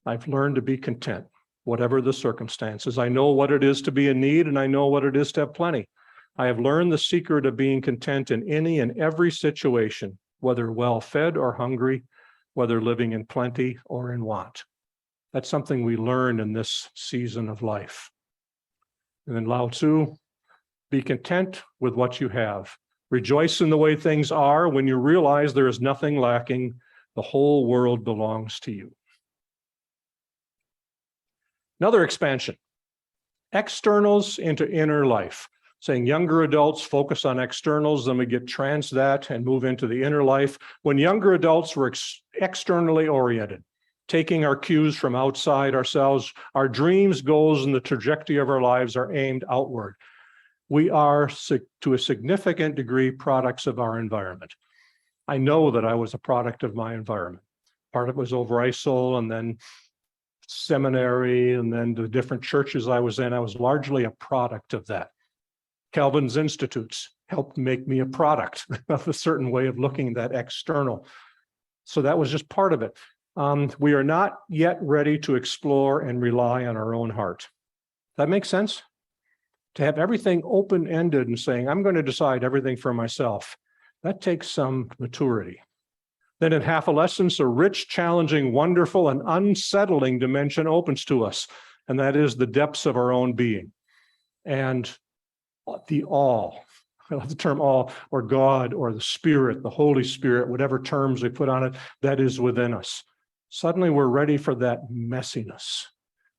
I've learned to be content, whatever the circumstances. I know what it is to be in need, and I know what it is to have plenty. I have learned the secret of being content in any and every situation, whether well-fed or hungry, whether living in plenty or in want. That's something we learn in this season of life. And then Lao Tzu, be content with what you have. Rejoice in the way things are when you realize there is nothing lacking. The whole world belongs to you. Another expansion, externals into inner life. Saying younger adults focus on externals, then we get trans that and move into the inner life. When younger adults were externally oriented, taking our cues from outside ourselves, our dreams, goals, and the trajectory of our lives are aimed outward. We are, to a significant degree, products of our environment. I know that I was a product of my environment. Part of it was over ISIL and then seminary and then the different churches I was in. I was largely a product of that. Calvin's Institutes helped make me a product of a certain way of looking at that external. So that was just part of it. We are not yet ready to explore and rely on our own heart. That makes sense? To have everything open-ended and saying, I'm going to decide everything for myself, that takes some maturity. Then in adolescence, a rich, challenging, wonderful, and unsettling dimension opens to us, and that is the depths of our own being. And the all, I love the term all, or God, or the Spirit, the Holy Spirit, whatever terms we put on it, that is within us. Suddenly we're ready for that messiness.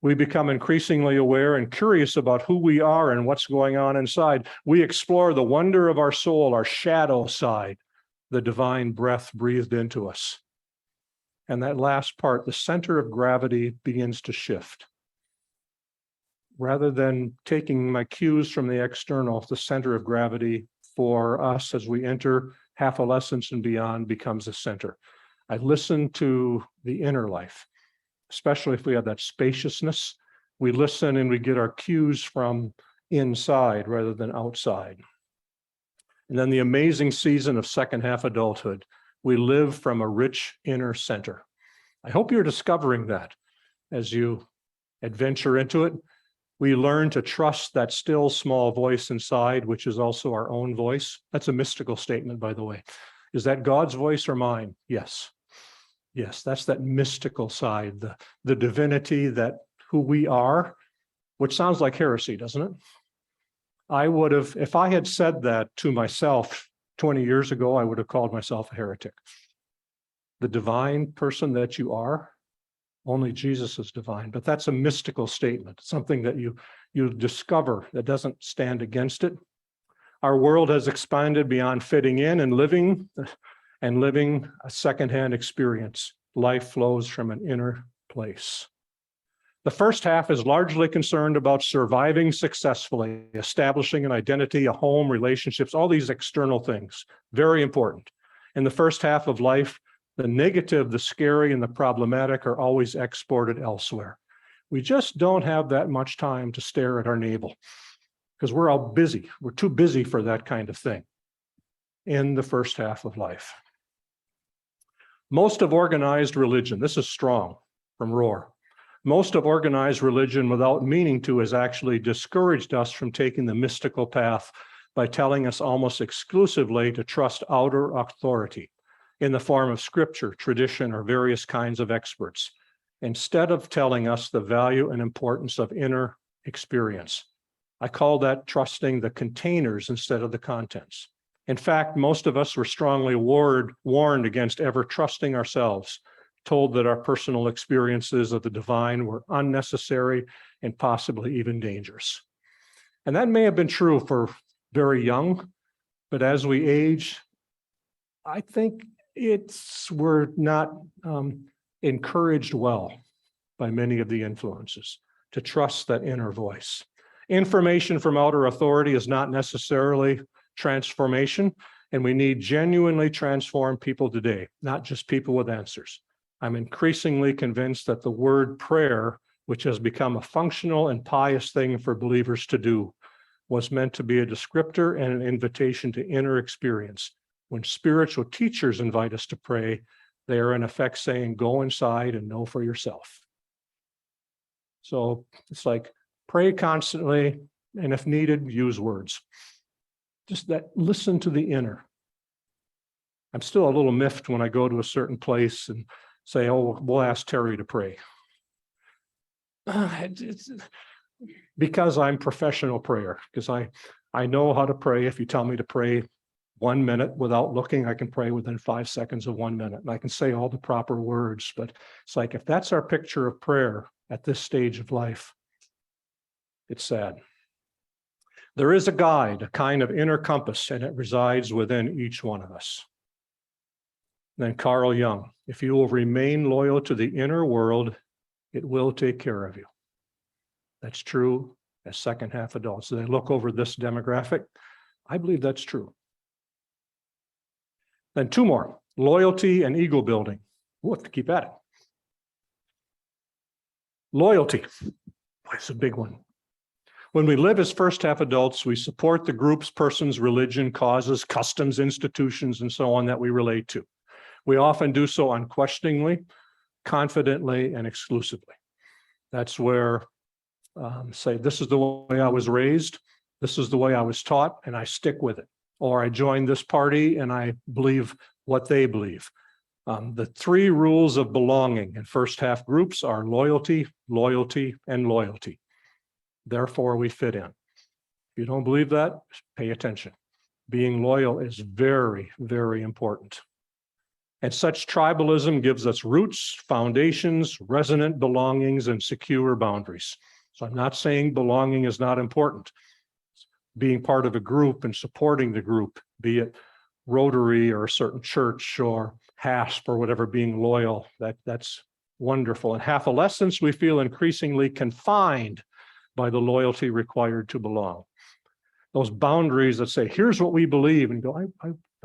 We become increasingly aware and curious about who we are and what's going on inside. We explore the wonder of our soul, our shadow side, the divine breath breathed into us. And that last part, the center of gravity begins to shift. Rather than taking my cues from the external, the center of gravity for us as we enter adolescence and beyond becomes the center. I listen to the inner life, especially if we have that spaciousness. We listen and we get our cues from inside rather than outside. And then the amazing season of second half adulthood, we live from a rich inner center. I hope you're discovering that as you adventure into it. We learn to trust that still small voice inside, which is also our own voice. That's a mystical statement, by the way. Is that God's voice or mine? Yes. Yes, that's that mystical side, the divinity, that who we are, which sounds like heresy, doesn't it? I would have, if I had said that to myself 20 years ago, I would have called myself a heretic. The divine person that you are, only Jesus is divine, but that's a mystical statement, something that you discover that doesn't stand against it. Our world has expanded beyond fitting in and living a secondhand experience. Life flows from an inner place. The first half is largely concerned about surviving successfully, establishing an identity, a home, relationships, all these external things, very important. In the first half of life, the negative, the scary, and the problematic are always exported elsewhere. We just don't have that much time to stare at our navel because we're all busy. We're too busy for that kind of thing in the first half of life. Most of organized religion, this is strong from Rohr, most of organized religion without meaning to has actually discouraged us from taking the mystical path by telling us almost exclusively to trust outer authority in the form of scripture, tradition, or various kinds of experts, instead of telling us the value and importance of inner experience. I call that trusting the containers instead of the contents. In fact, most of us were strongly warned against ever trusting ourselves, told that our personal experiences of the divine were unnecessary and possibly even dangerous. And that may have been true for very young, but as we age, I think we're not encouraged well by many of the influences to trust that inner voice. Information from outer authority is not necessarily transformation, and we need genuinely transformed people today, not just people with answers. I'm increasingly convinced that the word prayer, which has become a functional and pious thing for believers to do, was meant to be a descriptor and an invitation to inner experience. When spiritual teachers invite us to pray, they are in effect saying, go inside and know for yourself. So it's like pray constantly, and if needed, use words. Just that, listen to the inner. I'm still a little miffed when I go to a certain place and say, oh, we'll ask Terry to pray. It's because I'm professional prayer, because I know how to pray. If you tell me to pray 1 minute without looking, I can pray within 5 seconds of 1 minute, and I can say all the proper words. But it's like, if that's our picture of prayer at this stage of life, it's sad. There is a guide, a kind of inner compass, and it resides within each one of us. Then Carl Jung, if you will remain loyal to the inner world, it will take care of you. That's true as second half adults. As I look over this demographic, I believe that's true. Then 2 more, loyalty and ego building. We'll have to keep at it. Loyalty, it's a big one. When we live as first half adults, we support the groups, persons, religion, causes, customs, institutions, and so on that we relate to. We often do so unquestioningly, confidently, and exclusively. That's where, say, this is the way I was raised. This is the way I was taught and I stick with it. Or I joined this party and I believe what they believe. The three rules of belonging in first half groups are loyalty, loyalty, and loyalty. Therefore, we fit in. If you don't believe that, pay attention. Being loyal is very, very important. And such tribalism gives us roots, foundations, resonant belongings, and secure boundaries. So I'm not saying belonging is not important. Being part of a group and supporting the group, be it Rotary or a certain church or HASP or whatever, being loyal, that's wonderful. In half adolescence, we feel increasingly confined by the loyalty required to belong. Those boundaries that say, here's what we believe, and go,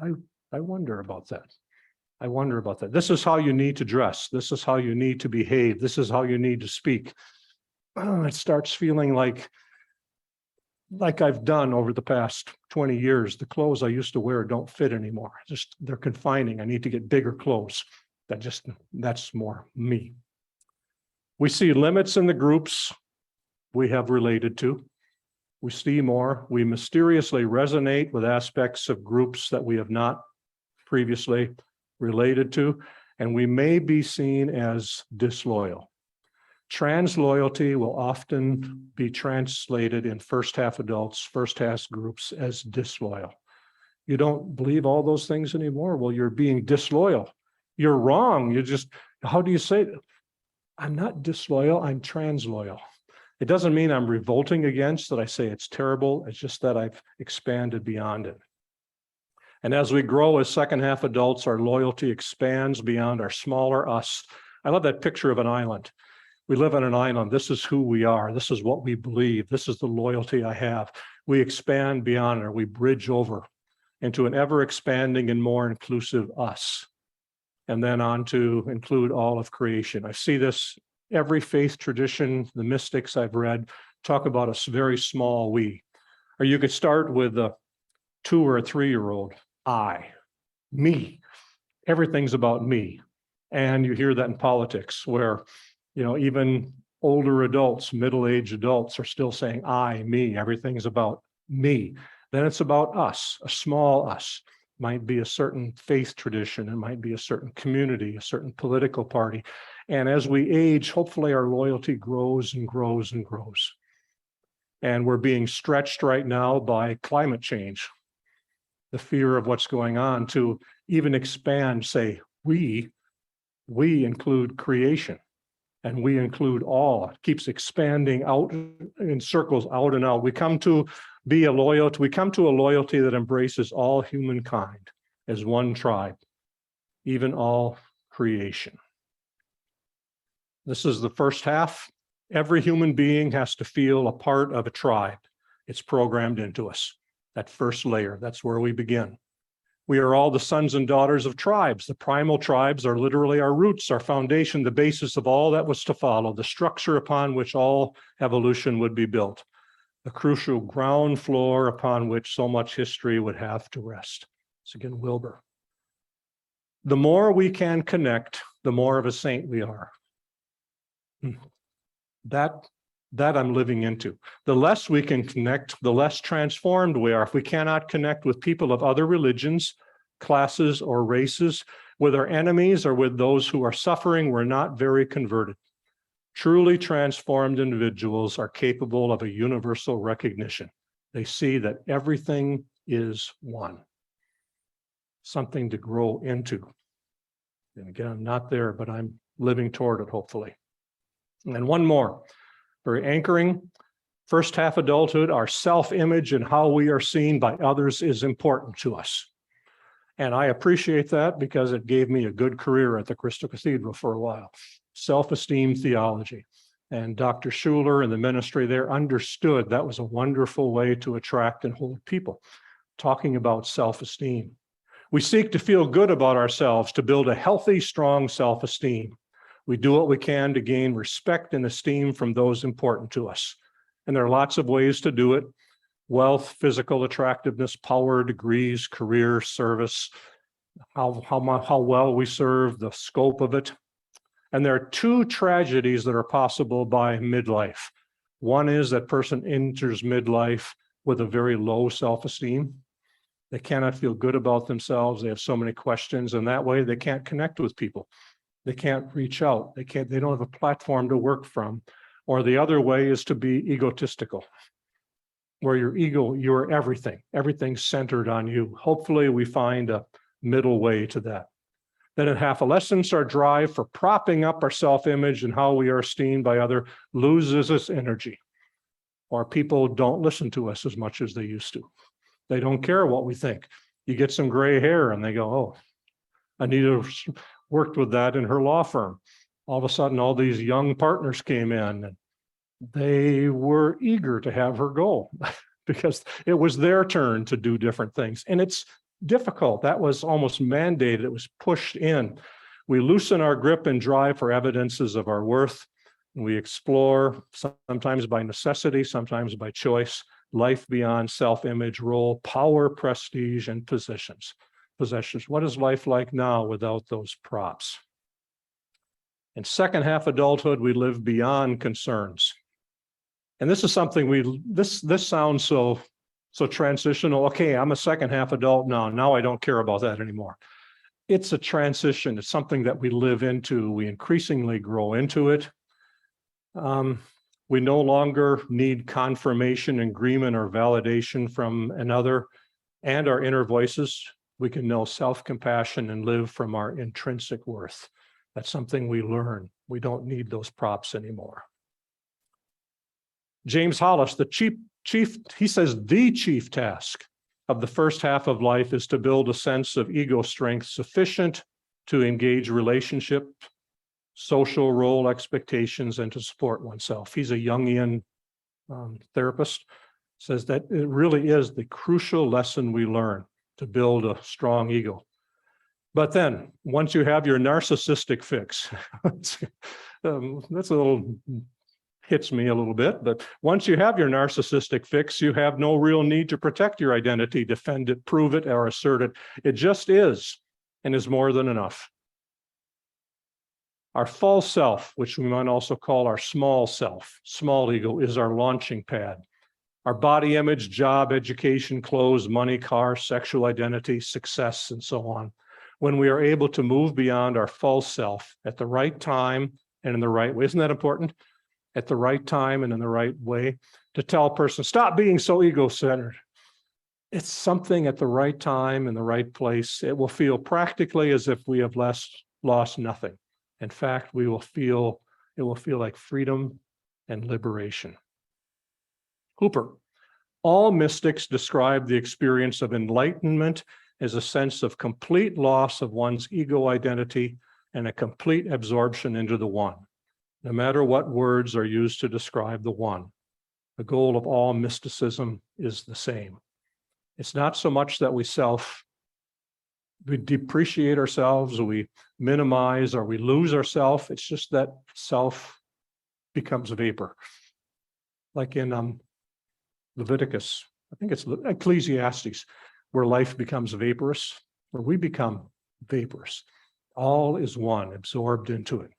I wonder about that. I wonder about that. This is how you need to dress. This is how you need to behave. This is how you need to speak. It starts feeling like I've done over the past 20 years. The clothes I used to wear don't fit anymore. Just they're confining. I need to get bigger clothes. That's more me. We see limits in the groups we have related to. We see more. We mysteriously resonate with aspects of groups that we have not previously related to, and we may be seen as disloyal. Transloyalty will often be translated in first half adults, first half groups as disloyal. You don't believe all those things anymore? Well, you're being disloyal. You're wrong. How do you say that? I'm not disloyal, I'm transloyal. It doesn't mean I'm revolting against that. I say it's terrible. It's just that I've expanded beyond it. And as we grow as second half adults, our loyalty expands beyond our smaller us. I love that picture of an island. We live on an island. This is who we are. This is what we believe. This is the loyalty I have. We expand beyond, or we bridge over into an ever expanding and more inclusive us. And then on to include all of creation. I see this every faith tradition, the mystics I've read talk about a very small we. Or you could start with a 2 or a 3-year-old, I, me. Everything's about me. And you hear that in politics where, even older adults, middle-aged adults are still saying I, me, everything's about me. Then it's about us, a small us. Might be a certain faith tradition, it might be a certain community, a certain political party. And as we age, hopefully our loyalty grows and grows and grows. And we're being stretched right now by climate change, the fear of what's going on, to even expand, say, we include creation. And we include all. It keeps expanding out in circles, out and out. We come to a loyalty that embraces all humankind as one tribe, even all creation. This is the first half. Every human being has to feel a part of a tribe. It's programmed into us. That first layer, that's where we begin. We are all the sons and daughters of tribes. The primal tribes are literally our roots, our foundation, the basis of all that was to follow, the structure upon which all evolution would be built, the crucial ground floor upon which so much history would have to rest. It's again, Wilbur. The more we can connect, the more of a saint we are. That I'm living into. The less we can connect, the less transformed we are. If we cannot connect with people of other religions, classes, or races, with our enemies or with those who are suffering, we're not very converted. Truly transformed individuals are capable of a universal recognition. They see that everything is one. Something to grow into. And again, I'm not there, but I'm living toward it, hopefully. And one more. Very anchoring, first half adulthood, our self-image and how we are seen by others is important to us. And I appreciate that because it gave me a good career at the Crystal Cathedral for a while. Self-esteem theology. And Dr. Schuler and the ministry there understood that was a wonderful way to attract and hold people, talking about self-esteem. We seek to feel good about ourselves, to build a healthy, strong self-esteem. We do what we can to gain respect and esteem from those important to us. And there are lots of ways to do it. Wealth, physical attractiveness, power, degrees, career, service, how well we serve, the scope of it. And there are 2 tragedies that are possible by midlife. One is that person enters midlife with a very low self-esteem. They cannot feel good about themselves. They have so many questions, and that way they can't connect with people. They can't reach out. They don't have a platform to work from. Or the other way is to be egotistical, where your ego, you're everything. Everything's centered on you. Hopefully we find a middle way to that. Then in adolescence, our drive for propping up our self-image and how we are esteemed by others loses its energy. Or people don't listen to us as much as they used to. They don't care what we think. You get some gray hair and they go, oh, Anita worked with that in her law firm. All of a sudden, all these young partners came in and they were eager to have her go because it was their turn to do different things. And it's difficult. That was almost mandated. It was pushed in. We loosen our grip and drive for evidences of our worth. We explore, sometimes by necessity, sometimes by choice, life beyond self-image, role, power, prestige, and possessions. What is life like now without those props? In second half adulthood, we live beyond concerns. And this is something this sounds so transitional. Okay, I'm a second half adult now. Now I don't care about that anymore. It's a transition. It's something that we live into. We increasingly grow into it. We no longer need confirmation, agreement, or validation from another and our inner voices. We can know self-compassion and live from our intrinsic worth. That's something we learn. We don't need those props anymore. James Hollis, the chief, he says the chief task of the first half of life is to build a sense of ego strength sufficient to engage relationship, social role expectations, and to support oneself. He's a Jungian therapist, says that it really is the crucial lesson we learn to build a strong ego. But then, once you have your narcissistic fix, that's a little, hits me a little bit, but once you have your narcissistic fix, you have no real need to protect your identity, defend it, prove it, or assert it. It just is, and is more than enough. Our false self, which we might also call our small self, small ego, is our launching pad. Our body image, job, education, clothes, money, car, sexual identity, success, and so on. When we are able to move beyond our false self at the right time and in the right way. Isn't that important? At the right time and in the right way, to tell a person, stop being so ego-centered. It's something at the right time in the right place. It will feel practically as if we have lost nothing. In fact, it will feel like freedom and liberation. Hooper, all mystics describe the experience of enlightenment as a sense of complete loss of one's ego identity and a complete absorption into the one, no matter what words are used to describe the one. The goal of all mysticism is the same. It's not so much that we depreciate ourselves, or we minimize, or we lose ourself. It's just that self becomes vapor. Like in Leviticus, I think it's Ecclesiastes, where life becomes vaporous, where we become vaporous. All is one, absorbed into it.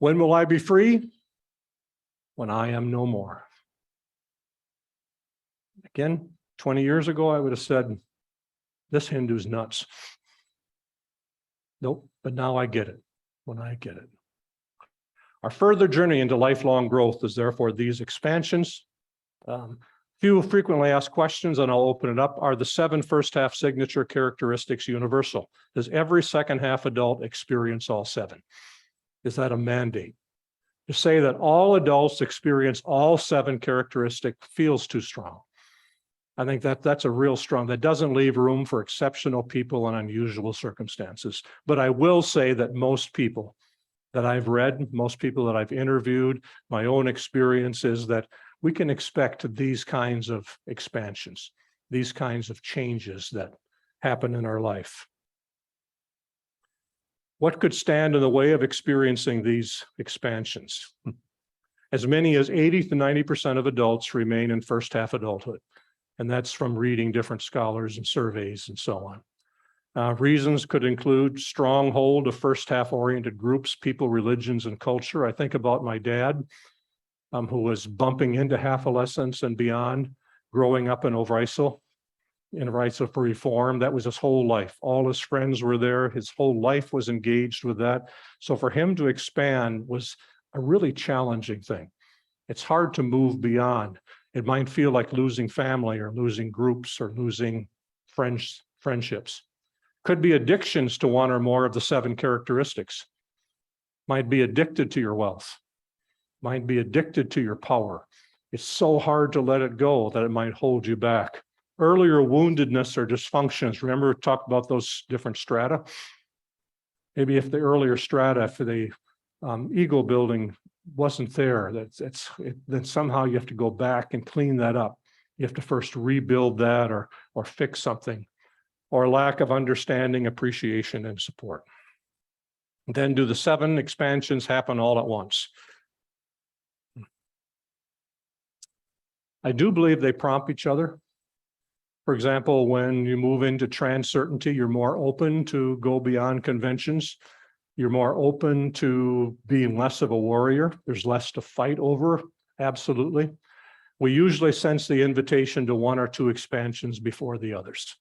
When will I be free? When I am no more. Again, 20 years ago, I would have said, this Hindu's nuts. Nope, but now I get it, when I get it. Our further journey into lifelong growth is therefore these expansions. Few frequently asked questions, and I'll open it up. Are the 7 first half signature characteristics universal? Does every second half adult experience all 7? Is that a mandate? To say that all adults experience all 7 characteristics feels too strong. I think that's a real strong, that doesn't leave room for exceptional people and unusual circumstances. But I will say that most people that I've read, most people that I've interviewed, my own experience is that we can expect these kinds of expansions, these kinds of changes that happen in our life. What could stand in the way of experiencing these expansions? As many as 80 to 90% of adults remain in first half adulthood. And that's from reading different scholars and surveys and so on. Reasons could include stronghold of first half oriented groups, people, religions, and culture. I think about my dad. who was bumping into adolescence and beyond, growing up in Overijssel, in Overijssel for Reform. That was his whole life. All his friends were there. His whole life was engaged with that. So for him to expand was a really challenging thing. It's hard to move beyond. It might feel like losing family or losing groups or losing friendships. Could be addictions to one or more of the 7 characteristics. Might be addicted to your wealth. Might be addicted to your power. It's so hard to let it go that it might hold you back. Earlier woundedness or dysfunctions. Remember, we talked about those different strata. Maybe if the earlier strata for the ego building wasn't there, then somehow you have to go back and clean that up. You have to first rebuild that or fix something, or lack of understanding, appreciation, and support. Then do the 7 expansions happen all at once? I do believe they prompt each other. For example, when you move into trans certainty, you're more open to go beyond conventions. You're more open to being less of a warrior. There's less to fight over, absolutely. We usually sense the invitation to 1 or 2 expansions before the others.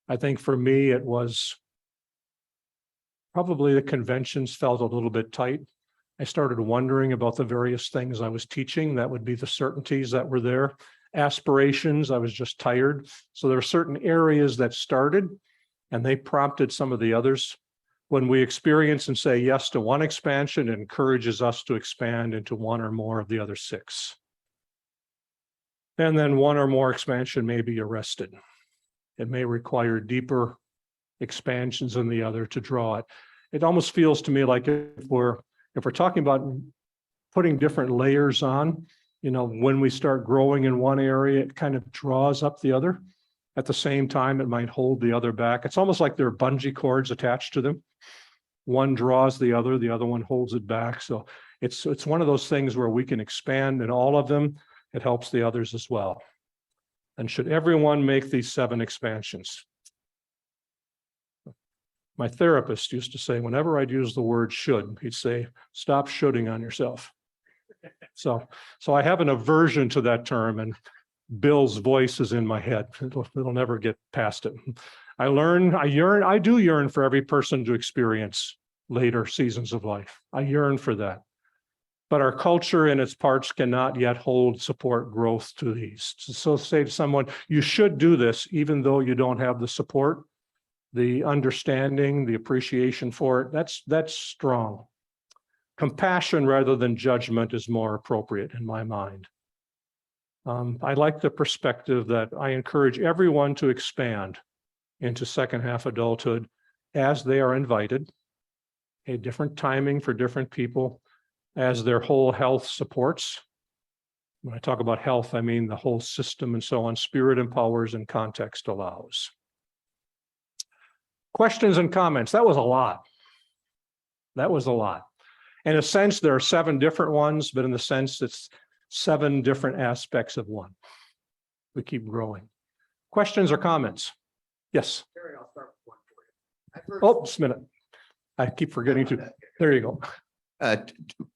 I think for me, it was probably the conventions felt a little bit tight. I started wondering about the various things I was teaching. That would be the certainties that were there. Aspirations, I was just tired. So there are certain areas that started and they prompted some of the others. When we experience and say yes to 1 expansion, it encourages us to expand into 1 or more of the other 6. And then 1 or more expansion may be arrested. It may require deeper expansions than the other to draw it. It almost feels to me like if we're talking about putting different layers on, when we start growing in one area, it kind of draws up the other. At the same time, it might hold the other back. It's almost like there are bungee cords attached to them. One draws the other one holds it back. So it's one of those things where we can expand in all of them. It helps the others as well. And should everyone make these 7 expansions? My therapist used to say, whenever I'd use the word should, he'd say, stop shoulding on yourself. So I have an aversion to that term, and Bill's voice is in my head. It'll never get past it. I do yearn for every person to experience later seasons of life. I yearn for that. But our culture and its parts cannot yet support growth to these. So say to someone, you should do this, even though you don't have the support, the understanding, the appreciation for it, that's strong. Compassion rather than judgment is more appropriate in my mind. I like the perspective that I encourage everyone to expand into second half adulthood as they are invited, a different timing for different people, as their whole health supports. When I talk about health, I mean the whole system and so on. Spirit empowers and context allows. Questions and comments. That was a lot. That was a lot. In a sense, there are 7 different ones, but in the sense it's 7 different aspects of one. We keep growing. Questions or comments? Yes. Terry, I'll start with one for you. Oh, just a minute. I keep forgetting to. There you go.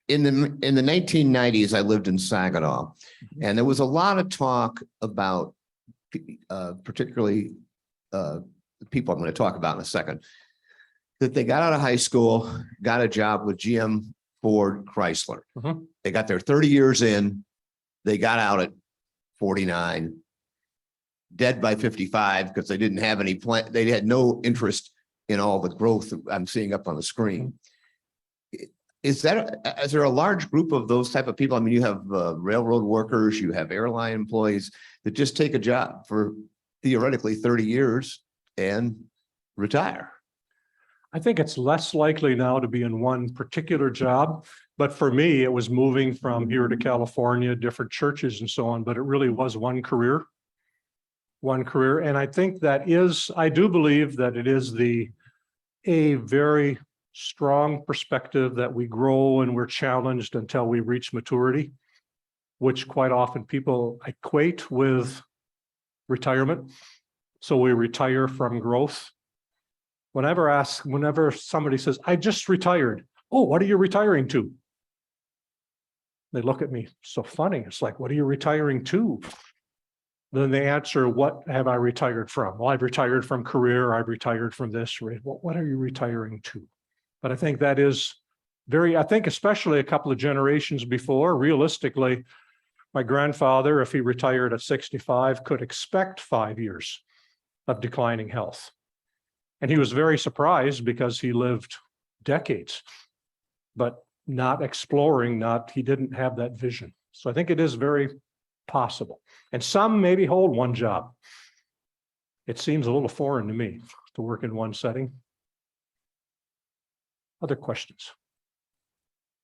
In the 1990s, I lived in Saginaw, and there was a lot of talk about, particularly the people I'm going to talk about in a second, that they got out of high school, got a job with GM, Ford, Chrysler. Mhm. They got there 30 years in. They got out at 49, dead by 55 because they didn't have any plan. They had no interest in all the growth I'm seeing up on the screen. Is there a large group of those type of people? I mean, you have railroad workers, you have airline employees that just take a job for theoretically 30 years and retire. I think it's less likely now to be in one particular job, but for me, it was moving from here to California, different churches and so on, but it really was one career. And I think I do believe that it is a very strong perspective that we grow and we're challenged until we reach maturity, which quite often people equate with retirement. So we retire from growth. Whenever somebody says, I just retired. Oh, what are you retiring to? They look at me so funny. It's like, what are you retiring to? Then they answer, what have I retired from? Well, I've retired from career. I've retired from this. What are you retiring to? But I think that is I think especially a couple of generations before, realistically, my grandfather, if he retired at 65, could expect 5 years of declining health. And he was very surprised because he lived decades, but not exploring, he didn't have that vision. So I think it is very possible. And some maybe hold one job. It seems a little foreign to me to work in one setting. Other questions?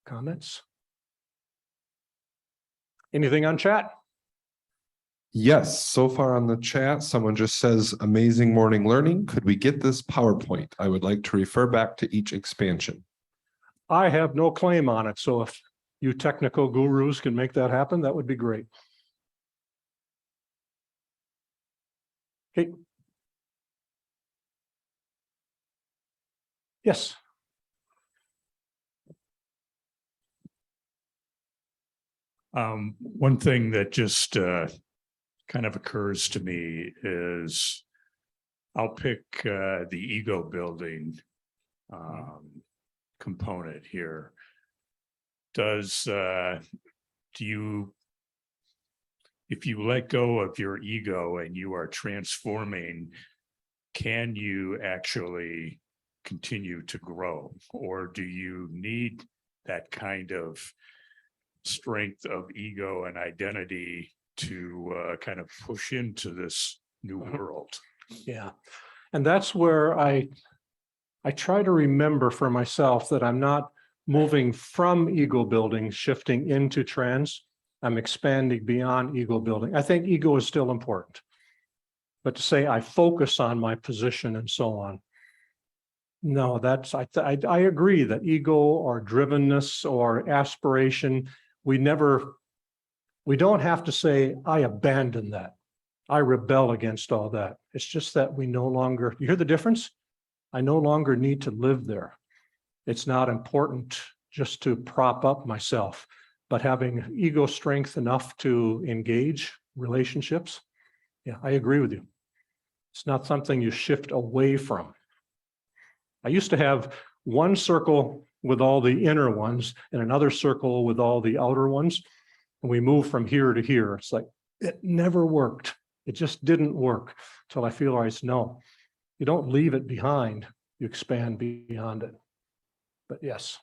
Comments? Anything on chat? Yes, so far on the chat, someone just says, amazing morning learning. Could we get this PowerPoint? I would like to refer back to each expansion. I have no claim on it. So if you technical gurus can make that happen, that would be great. Okay. Yes. One thing that just kind of occurs to me is I'll pick the ego building component here. If you let go of your ego and you are transforming, can you actually continue to grow? Or do you need that kind of strength of ego and identity to kind of push into this new world? Yeah. And that's where I try to remember for myself that I'm not moving from ego building, shifting into trans. I'm expanding beyond ego building. I think ego is still important. But to say I focus on my position and so on, no, I agree that ego or drivenness or aspiration, we don't have to say, I abandon that. I rebel against all that. It's just that we no longer, you hear the difference? I no longer need to live there. It's not important just to prop up myself, but having ego strength enough to engage relationships. Yeah, I agree with you. It's not something you shift away from. I used to have one circle with all the inner ones and another circle with all the outer ones. And we moved from here to here. It's like, it never worked. It just didn't work until I realized, no, you don't leave it behind, you expand beyond it. But yes.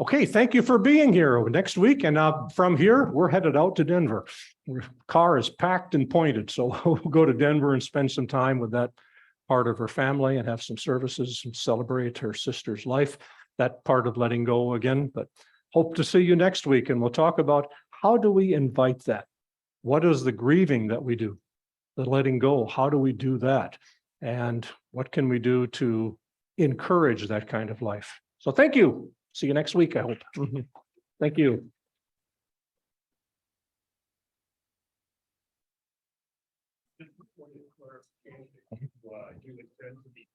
Okay, thank you for being here next week. And from here, we're headed out to Denver. Our car is packed and pointed. So we'll go to Denver and spend some time with that part of her family and have some services and celebrate her sister's life. That part of letting go again, but hope to see you next week. And we'll talk about how do we invite that? What is the grieving that we do? The letting go, how do we do that? And what can we do to encourage that kind of life? So thank you. See you next week, I hope. Thank you. You intend to be